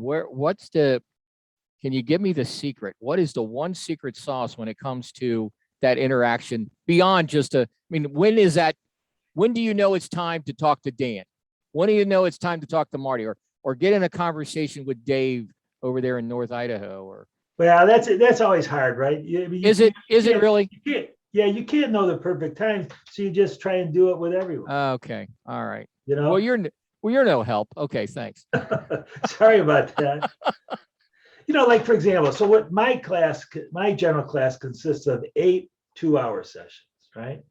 can you give me the secret? What is the one secret sauce when it comes to that interaction beyond just when do you know it's time to talk to Dan? When do you know it's time to talk to Marty or get in a conversation with Dave over there in North Idaho or? Well, that's always hard, right? Is it really? You can't know the perfect time, so you just try and do it with everyone. Okay, all right. Well, you're no help. Okay, thanks. Sorry about that. Like for example, so what my general class consists of 8 2-hour sessions, right?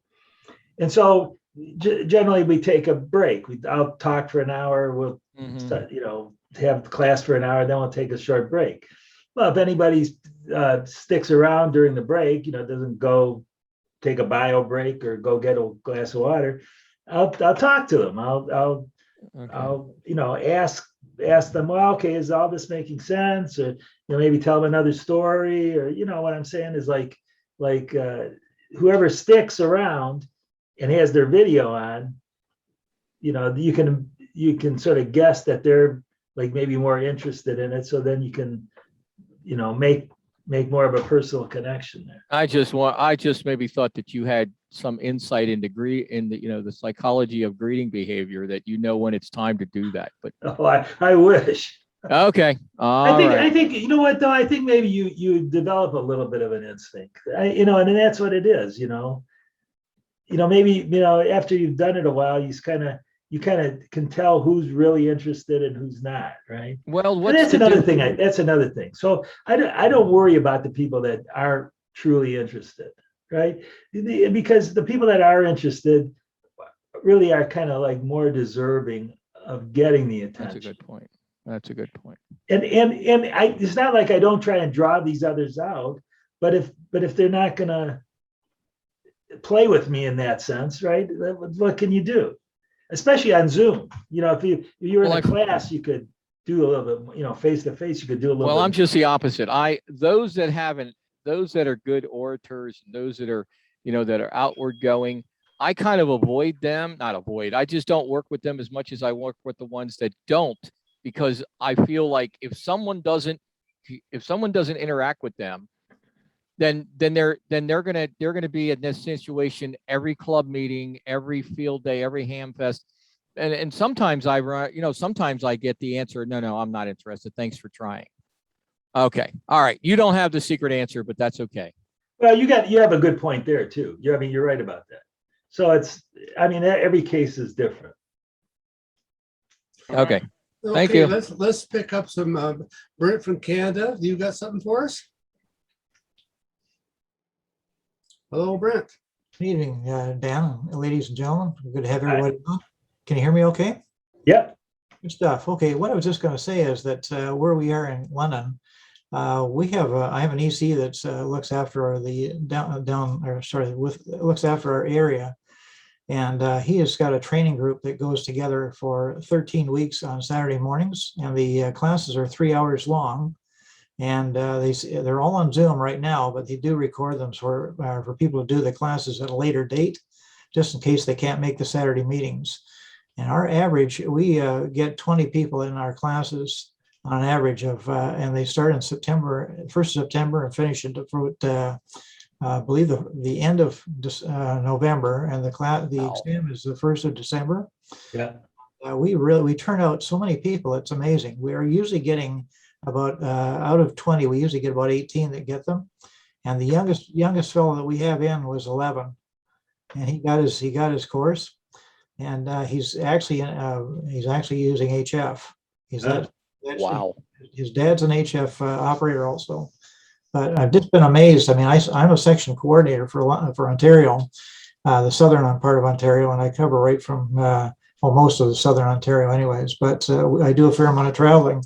And so generally we take a break. I'll talk for an hour. We'll have the class for an hour, then we'll take a short break. Well, if anybody sticks around during the break, doesn't go take a bio break or go get a glass of water, I'll talk to them. I'll ask them, well, okay, is all this making sense? Or maybe tell them another story, or what I'm saying is like whoever sticks around and has their video on, you can sort of guess that they're like maybe more interested in it, so then you can make more of a personal connection there. I just maybe thought that you had some insight into the psychology of greeting behavior, that when it's time to do that. But I wish. Okay. I think you know what though? I think maybe you develop a little bit of an instinct. And that's what it is. Maybe after you've done it a while, you kind of can tell who's really interested and who's not, right? Well, that's another thing. That's another thing. So I don't worry about the people that aren't truly interested, right? Because the people that are interested really are kind of like more deserving of getting the attention. That's a good point. And it's not like I don't try and draw these others out, but if they're not gonna play with me in that sense, right? What can you do? Especially on Zoom. If you were in a class, you could do a little bit, face to face, you could do a little bit. Well, I'm just the opposite. Those that are good orators, and those that are, that are outward going, I kind of I just don't work with them as much as I work with the ones that don't, because I feel like if someone doesn't interact with them, then they're gonna be in this situation every club meeting, every field day, every ham fest. And sometimes I run, sometimes I get the answer, no, I'm not interested. Thanks for trying. Okay. All right. You don't have the secret answer, but that's okay. Well, you have a good point there too. You're right about that. So every case is different. Okay. Thank you. Let's pick up some Brent from Canada. You got something for us? Hello, Brent. Good evening, Dan, ladies and gentlemen. Good to have everybody on. Can you hear me okay? Yep. Good stuff. Okay, what I was just going to say is that where we are in London, I have an EC that looks after looks after our area, and he has got a training group that goes together for 13 weeks on Saturday mornings, and the classes are 3 hours long, and they're all on Zoom right now, but they do record them for people to do the classes at a later date, just in case they can't make the Saturday meetings. And our average, we get 20 people in our classes on average and they start in September, 1st of September, and finish it I believe the end of November, and the exam is the 1st of December. Yeah. We turn out so many people. It's amazing. We are usually getting about out of 20, we usually get about 18 that get them. And the youngest fellow that we have in was 11, and he got his course. And he's actually using HF. Wow. His dad's an HF operator also. But I've just been amazed. I mean, I'm a section coordinator for Ontario, the southern part of Ontario, and I cover right from most of the southern Ontario, anyways. But I do a fair amount of traveling,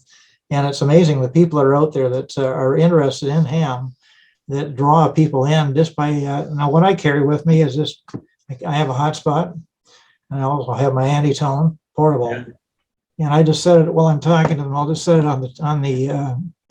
and it's amazing the people that are out there that are interested in ham, that draw people in just by. Now, what I carry with me is just I have a hotspot. And I also have my Antitone portable, and I just set it while I'm talking to them. I'll just set it in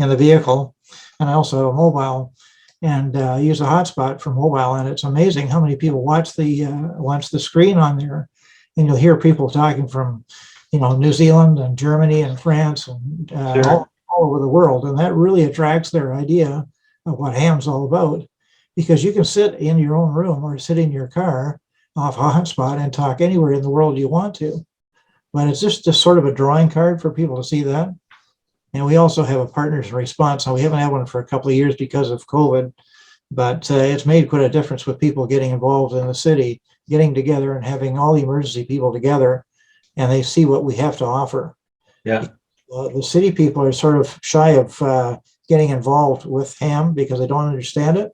the vehicle, and I also have a mobile, and use a hotspot for mobile. And it's amazing how many people watch the screen on there, and you'll hear people talking from, New Zealand and Germany and France and all over the world, and that really attracts their idea of what ham's all about, because you can sit in your own room or sit in your car off a hotspot and talk anywhere in the world you want to. But it's just sort of a drawing card for people to see that. And we also have a partners response. Now, we haven't had one for a couple of years because of COVID, but it's made quite a difference with people getting involved in the city, getting together and having all the emergency people together, and they see what we have to offer. Yeah. The city people are sort of shy of getting involved with ham because they don't understand it.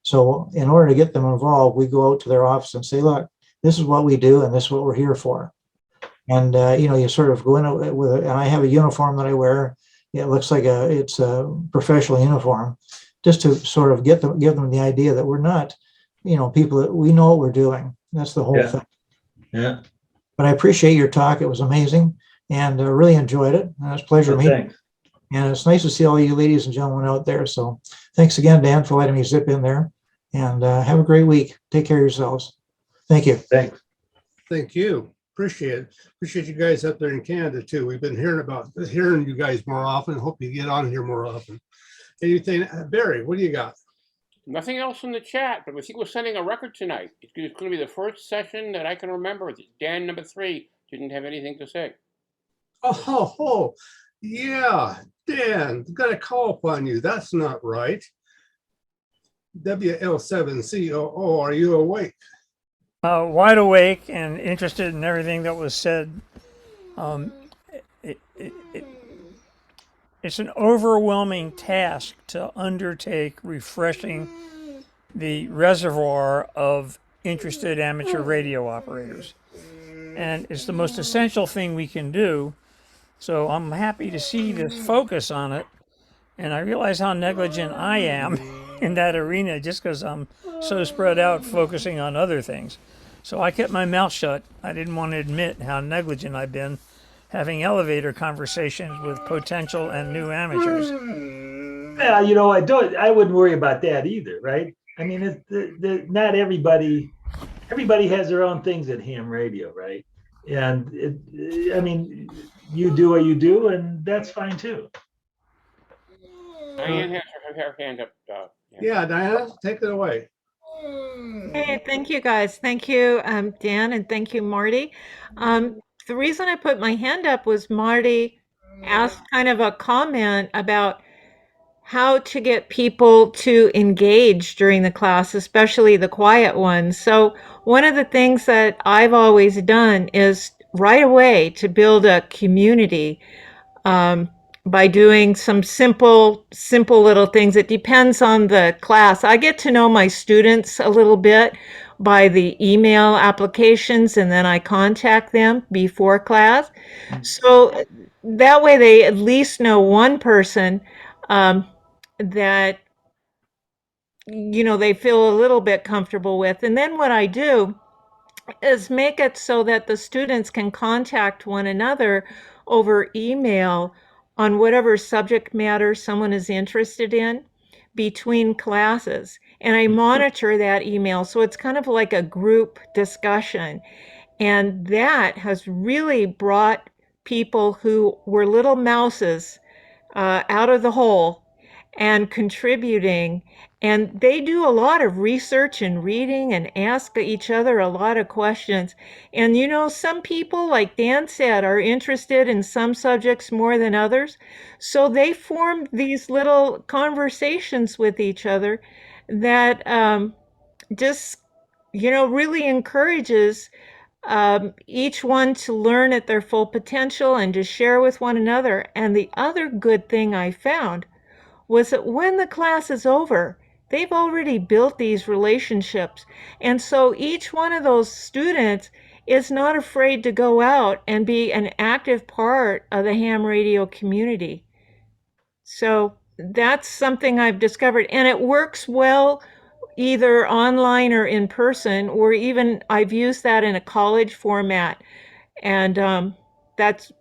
So in order to get them involved, we go out to their office and say, look, this is what we do and this is what we're here for. And, you sort of go in with it. And I have a uniform that I wear. It looks like it's a professional uniform, just to sort of give them the idea that we're not, people that we know what we're doing. That's the whole thing. Yeah. But I appreciate your talk. It was amazing, and really enjoyed it. And it was a pleasure meeting. Thanks. And it's nice to see all you ladies and gentlemen out there. So thanks again, Dan, for letting me zip in there. And have a great week. Take care of yourselves. Thank you. Thanks. Thank you. Appreciate it. Appreciate you guys up there in Canada too. We've been hearing you guys more often. Hope you get on here more often. Anything, Barry, what do you got? Nothing else in the chat, but I think we're sending a record tonight. It's going to be the first session that I can remember. Dan number 3 didn't have anything to say. Oh, yeah, Dan, got a call upon you. That's not right. WL7COO, are you awake? Wide awake and interested in everything that was said. It's an overwhelming task to undertake refreshing the reservoir of interested amateur radio operators. And it's the most essential thing we can do. So I'm happy to see this focus on it. And I realize how negligent I am in that arena just because I'm so spread out focusing on other things. So I kept my mouth shut. I didn't want to admit how negligent I've been having elevator conversations with potential and new amateurs. Yeah, I wouldn't worry about that either, right? I mean, not everybody has their own things at ham radio, right? And you do what you do, and that's fine too. Diane has her hand up. Yeah, Diana, take it away. Hey, thank you guys. Thank you, Dan, and thank you, Marty. The reason I put my hand up was Marty asked kind of a comment about how to get people to engage during the class, especially the quiet ones. So one of the things that I've always done is right away to build a community um, by doing some simple little things. It depends on the class. I get to know my students a little bit by the email applications, and then I contact them before class. So that way they at least know one person um, that they feel a little bit comfortable with. And then what I do is make it so that the students can contact one another over email on whatever subject matter someone is interested in between classes. And I monitor that email. So it's kind of like a group discussion. And that has really brought people who were little mouses out of the hole and contributing. And they do a lot of research and reading and ask each other a lot of questions. And some people, like Dan said, are interested in some subjects more than others. So they form these little conversations with each other that just, really encourages each one to learn at their full potential and to share with one another. And the other good thing I found was that when the class is over, they've already built these relationships. And so each one of those students is not afraid to go out and be an active part of the ham radio community. So that's something I've discovered. And it works well either online or in person, or even I've used that in a college format. And that's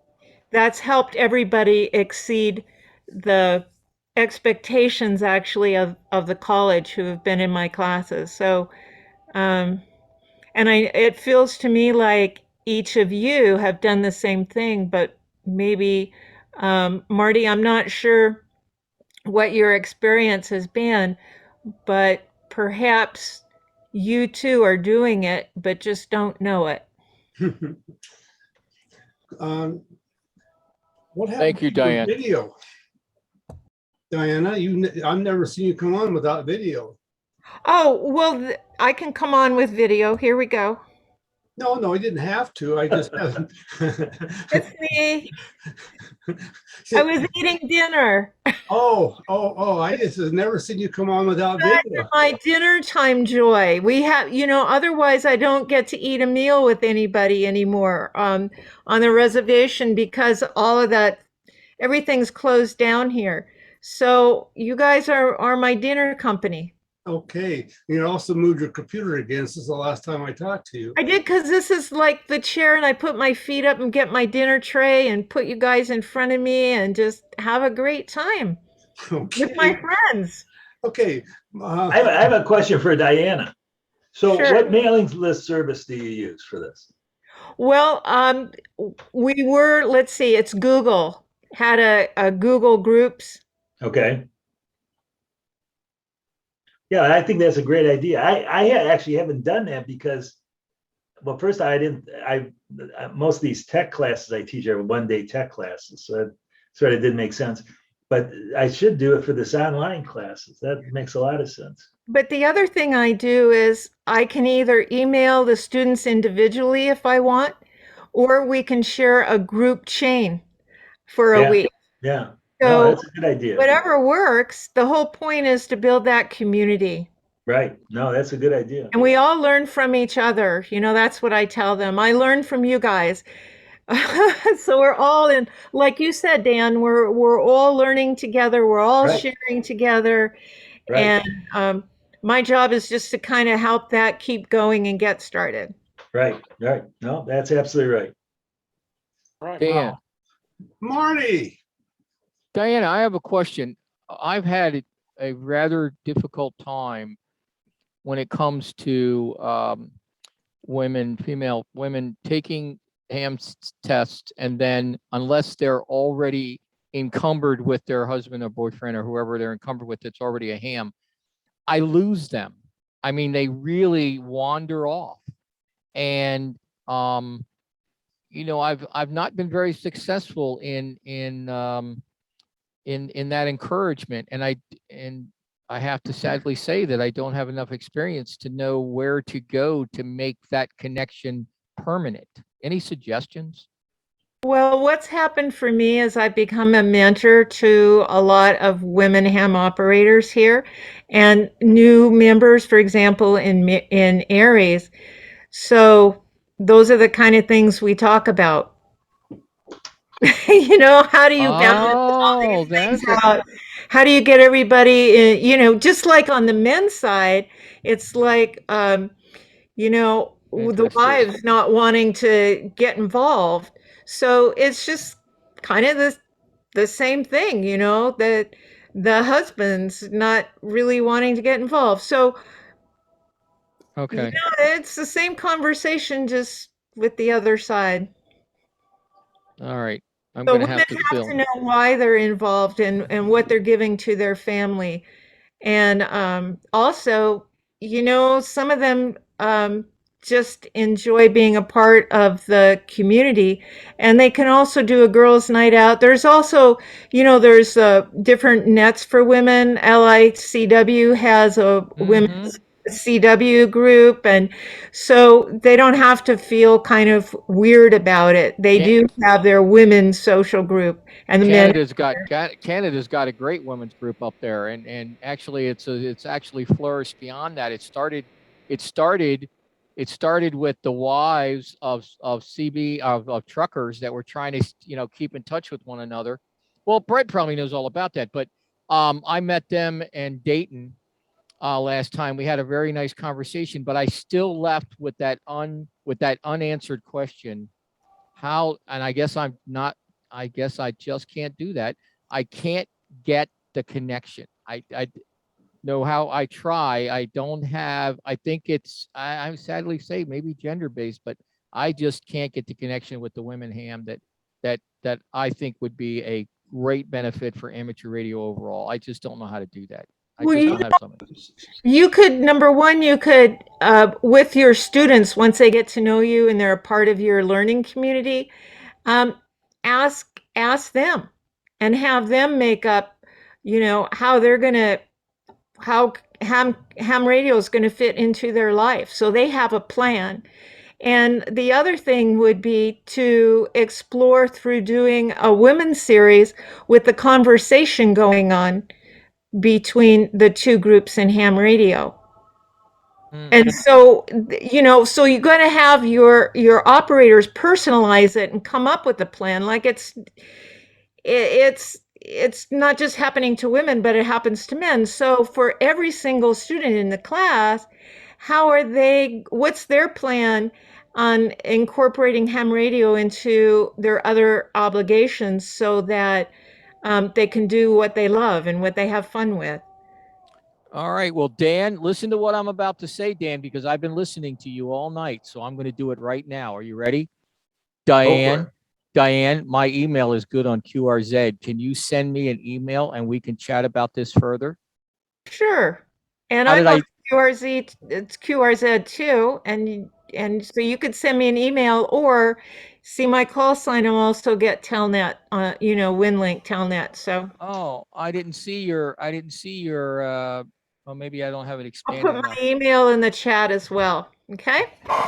helped everybody exceed the expectations actually of the college who have been in my classes. So and it feels to me like each of you have done the same thing, but maybe Marty, I'm not sure what your experience has been, but perhaps you too are doing it but just don't know it. What happened Thank you, to your Diane. video? Diana, I've never seen you come on without video. Oh, well, I can come on with video. Here we go. No, I didn't have to. I just haven't. It's me. I was eating dinner. I just have never seen you come on without video. My dinner time joy. We have, otherwise I don't get to eat a meal with anybody anymore on the reservation because all of that, everything's closed down here. So you guys are my dinner company. Okay. You also moved your computer again since the last time I talked to you. I did, because this is like the chair, and I put my feet up and get my dinner tray and put you guys in front of me and just have a great time with my friends. Okay. I have a question for Diana. So Sure. what mailing list service do you use for this? Well, let's see, it's Google, had a Google Groups. Okay. Yeah, I think that's a great idea. I actually haven't done that because, well, first most of these tech classes I teach are one-day tech classes, so it sort of didn't make sense. But I should do it for this online classes. That makes a lot of sense. But the other thing I do is I can either email the students individually if I want, or we can share a group chain for a week. Yeah. So No, that's a good idea. whatever works, the whole point is to build that community. Right. No, that's a good idea. And we all learn from each other. That's what I tell them. I learn from you guys. So we're all in, like you said, Dan, we're all learning together. We're all sharing together. Right. And my job is just to kind of help that keep going and get started. Right. No, that's absolutely right. Right. Dan. Wow. Marty. Diana, I have a question. I've had a rather difficult time when it comes to female women taking ham tests, and then unless they're already encumbered with their husband or boyfriend or whoever they're encumbered with, it's already a ham. I lose them. I mean, they really wander off. And you know, I've not been very successful in that encouragement. And I have to sadly say that I don't have enough experience to know where to go to make that connection permanent. Any suggestions? Well, what's happened for me is I've become a mentor to a lot of women ham operators here and new members, for example, in Aries. So those are the kind of things we talk about. You know, how do you balance all Oh, these things that's a out? How do you get everybody in, you know, just like on the men's side, it's like, you know, the interesting. wives not wanting to get involved. So it's just kind of the same thing, you know, that the husband's not really wanting to get involved. So, you Okay. know, it's the same conversation, just with the other side. All right. I'm So going to women have to have to fill. know why they're involved and what they're giving to their family. And also, you know, some of them just enjoy being a part of the community, and they can also do a girls' night out. There's also, you know, there's different nets for women. LICW has a Mm-hmm. women's CW group, and so they don't have to feel kind of weird about it. They Can, do have their women's social group, and the men. Canada's got a great women's group up there, and actually it's actually flourished beyond that. It started it started with the wives of CB of truckers that were trying to, you know, keep in touch with one another. Well, Brett probably knows all about that, but I met them in Dayton last time. We had a very nice conversation, but I still left with that unanswered question. How, and I guess I'm not, I guess I just can't do that. I can't get the connection. I know how I try. I don't have, I think I'm sadly say maybe gender based, but I just can't get the connection with the women ham that I think would be a great benefit for amateur radio overall. I just don't know how to do that. I Well, just you don't have something. You could, number one, you could, with your students, once they get to know you and they're a part of your learning community, um, ask them and have them make up, you know, how they're gonna, how ham radio is gonna fit into their life. So they have a plan. And the other thing would be to explore through doing a women's series with the conversation going on between the two groups in ham radio. Mm. And so, you know, so you're going to have your operators personalize it and come up with a plan. Like it's not just happening to women, but it happens to men. So for every single student in the class, what's their plan on incorporating ham radio into their other obligations so that they can do what they love and what they have fun with? All right. Well, Dan, listen to what I'm about to say, Dan, because I've been listening to you all night. So I'm going to do it right now. Are you ready? Go for it. Diane, my email is good on QRZ. Can you send me an email and we can chat about this further? Sure. And How I'm did on I? it's QRZ too, and so you could send me an email or see my call sign. I'll also get Telnet, you know, WinLink Telnet. So Oh, I didn't see your, well, maybe I don't have it I'll put expanded my enough. email in the chat as well. Okay,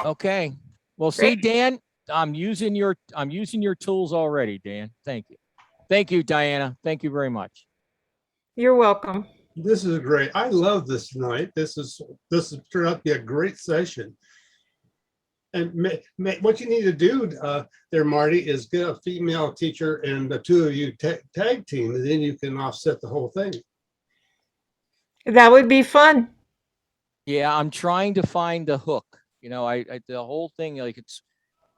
Okay. Well, great. see, Dan, I'm using your tools already, Dan. Thank you. Thank you, Diana. Thank you very much. You're welcome. This is great. I love this tonight. This has turned out to be a great session. And what you need to do there, Marty, is get a female teacher and the two of you tag team, and then you can offset the whole thing. That would be fun. Yeah, I'm trying to find the hook. You know, the whole thing, like, it's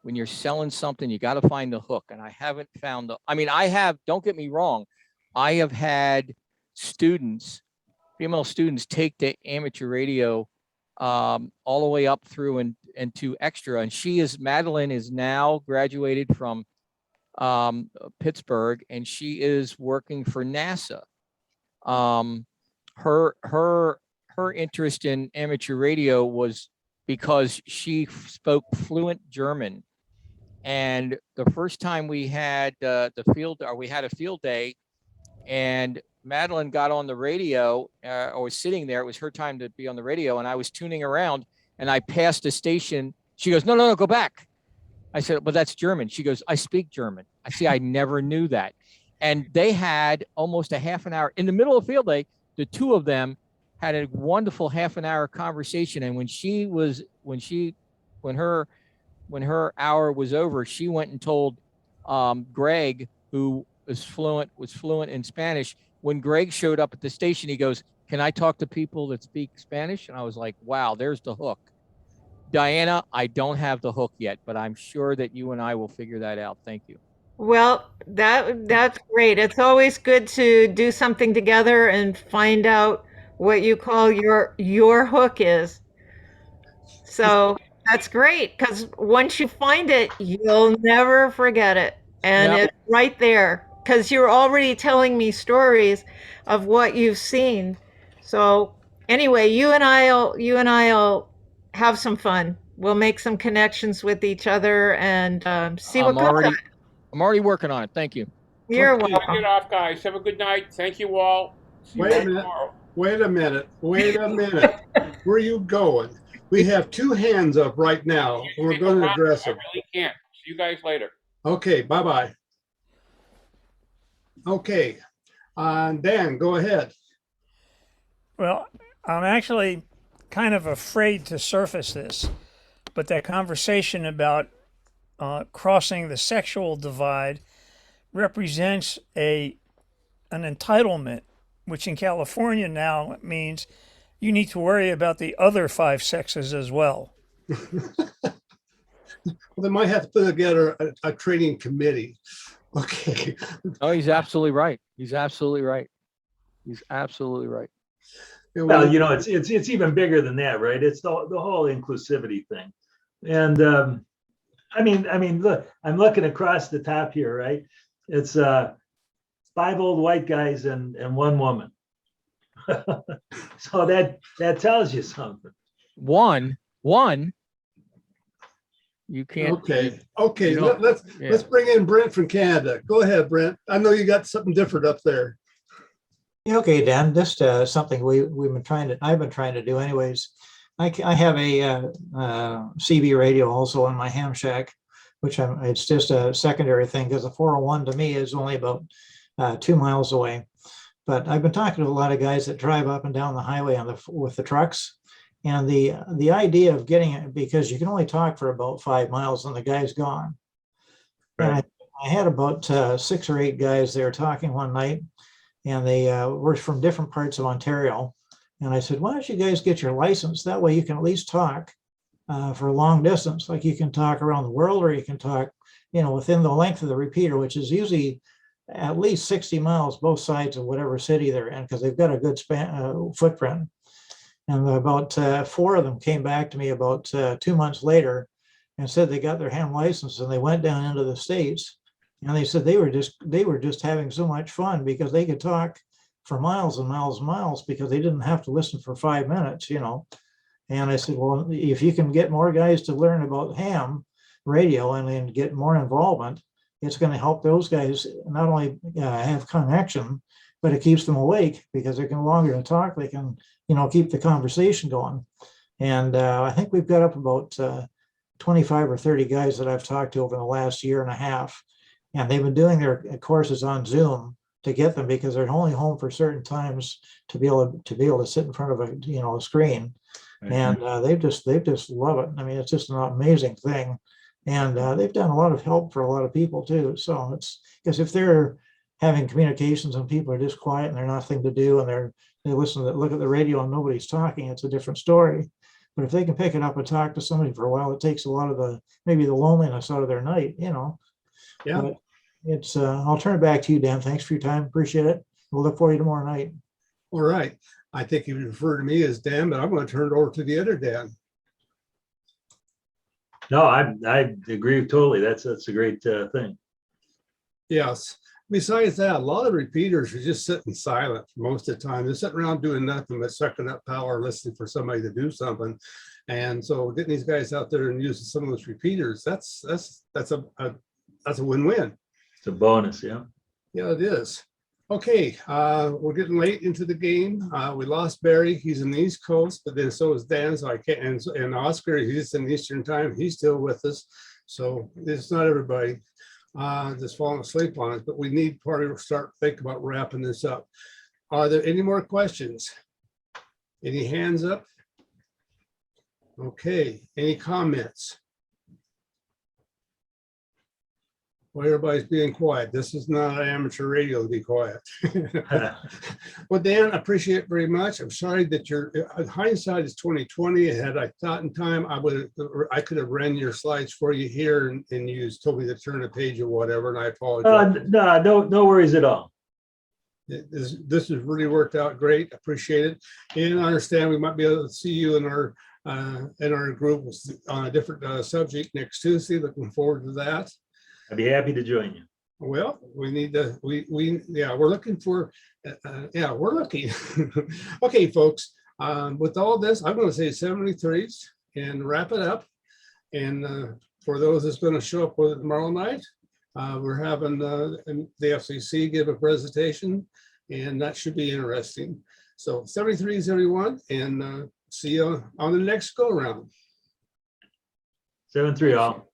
when you're selling something, you got to find the hook. And I haven't found I mean, don't get me wrong. I have had female students take the amateur radio all the way up through and to extra. And Madeline is now graduated from Pittsburgh, and she is working for NASA. Um, her her interest in amateur radio was because she spoke fluent German. And the first time we had we had a field day, and Madeline got on the radio, or was sitting there. It was her time to be on the radio, and I was tuning around, and I passed a station. She goes, "No, no, no, go back." I said, "But that's German." She goes, "I speak German." I see. I never knew that. And they had almost a half an hour in the middle of field day. The two of them had a wonderful half an hour conversation. And when her hour was over, she went and told Greg, who was fluent in Spanish. When Greg showed up at the station, he goes, "Can I talk to people that speak Spanish?" And I was like, wow, there's the hook. Diana, I don't have the hook yet, but I'm sure that you and I will figure that out. Thank you. Well, that's great. It's always good to do something together and find out what you call your hook is. So that's great, because once you find it, you'll never forget it. And Yep. it's right there, because you're already telling me stories of what you've seen. So anyway, you and I'll have some fun. We'll make some connections with each other and see what comes of it. I'm already working on it. Thank you. You're Okay. welcome. Get off, guys. Have a good night. Thank you all. See you Wait a all minute. tomorrow. Wait a minute. Wait a minute. Where are you going? We have two hands up right now, and we're going to address I them. really can't. See you guys later. Okay, bye-bye. Okay, Dan, go ahead. Well, I'm actually kind of afraid to surface this, but that conversation about crossing the sexual divide represents an entitlement, which in California now means you need to worry about the other 5 sexes as well. Well, they might have to put together a training committee. Okay. Oh, he's absolutely right. He's absolutely right. He's absolutely right. Well, it's even bigger than that, right? It's the whole inclusivity thing. And I mean, look, I'm looking across the top here, right? It's 5 old white guys and 1 woman. So that tells you something. One. You can't. Okay. Let's bring in Brent from Canada. Go ahead, Brent. I know you got something different up there. Yeah, okay, Dan, just something I've been trying to do anyways. I have a CB radio also in my ham shack, which it's just a secondary thing because the 401 to me is only about 2 miles away. But I've been talking to a lot of guys that drive up and down the highway with the trucks. And the idea of getting it, because you can only talk for about 5 miles and the guy's gone. Right. And I had about 6 or 8 guys there talking one night, and they were from different parts of Ontario. And I said, why don't you guys get your license? That way you can at least talk for a long distance. Like you can talk around the world, or you can talk, within the length of the repeater, which is usually at least 60 miles, both sides of whatever city they're in, because they've got a good footprint. And about 4 of them came back to me about 2 months later and said they got their ham license, and they went down into the States, and they said they were just having so much fun because they could talk for miles and miles and miles because they didn't have to listen for 5 minutes, And I said, well, if you can get more guys to learn about ham radio and get more involvement, it's going to help those guys not only have connection, but it keeps them awake because they can longer to talk. They can, keep the conversation going. And I think we've got up about 25 or 30 guys that I've talked to over the last year and a half. And they've been doing their courses on Zoom to get them because they're only home for certain times to be able to sit in front of a screen. And they just love it. I mean, it's just an amazing thing. And they've done a lot of help for a lot of people too. So it's because if they're having communications and people are just quiet and they're nothing to do and they look at the radio and nobody's talking, it's a different story. But if they can pick it up and talk to somebody for a while, it takes a lot of maybe the loneliness out of their night, Yeah. But it's I'll turn it back to you, Dan. Thanks for your time. Appreciate it. We'll look for you tomorrow night. All right. I think you refer to me as Dan, but I'm going to turn it over to the other Dan. No, I agree totally. That's a great thing. Yes. besides that, a lot of repeaters are just sitting silent for most of the time. They're sitting around doing nothing but sucking up power, listening for somebody to do something. And so getting these guys out there and using some of those repeaters, that's a win-win. It's a bonus, yeah. Yeah, it is. Okay, we're getting late into the game. We lost Barry. He's in the East Coast, but then so is Dan. So I can't. And Oscar, he's in Eastern time. He's still with us. So it's not everybody just falling asleep on us. But we need probably to start thinking about wrapping this up. Are there any more questions? Any hands up? Okay. Any comments? Well, everybody's being quiet. This is not amateur radio to be quiet. Well, Dan, I appreciate it very much. I'm sorry that your hindsight is 2020. Had I thought in time, I could have ran your slides for you here, and you told me to turn a page or whatever, and I apologize. No worries at all. This has really worked out great. Appreciate it, and I understand we might be able to see you in our group on a different subject next Tuesday. Looking forward to that. I'd be happy to join you. Well, we need to, we're looking for, we're looking. Okay, folks, with all this, I'm going to say 73s and wrap it up. And for those that's going to show up with it tomorrow night, we're having the FCC give a presentation, and that should be interesting. So 73s, everyone, and see you on the next go around. 7-3 all.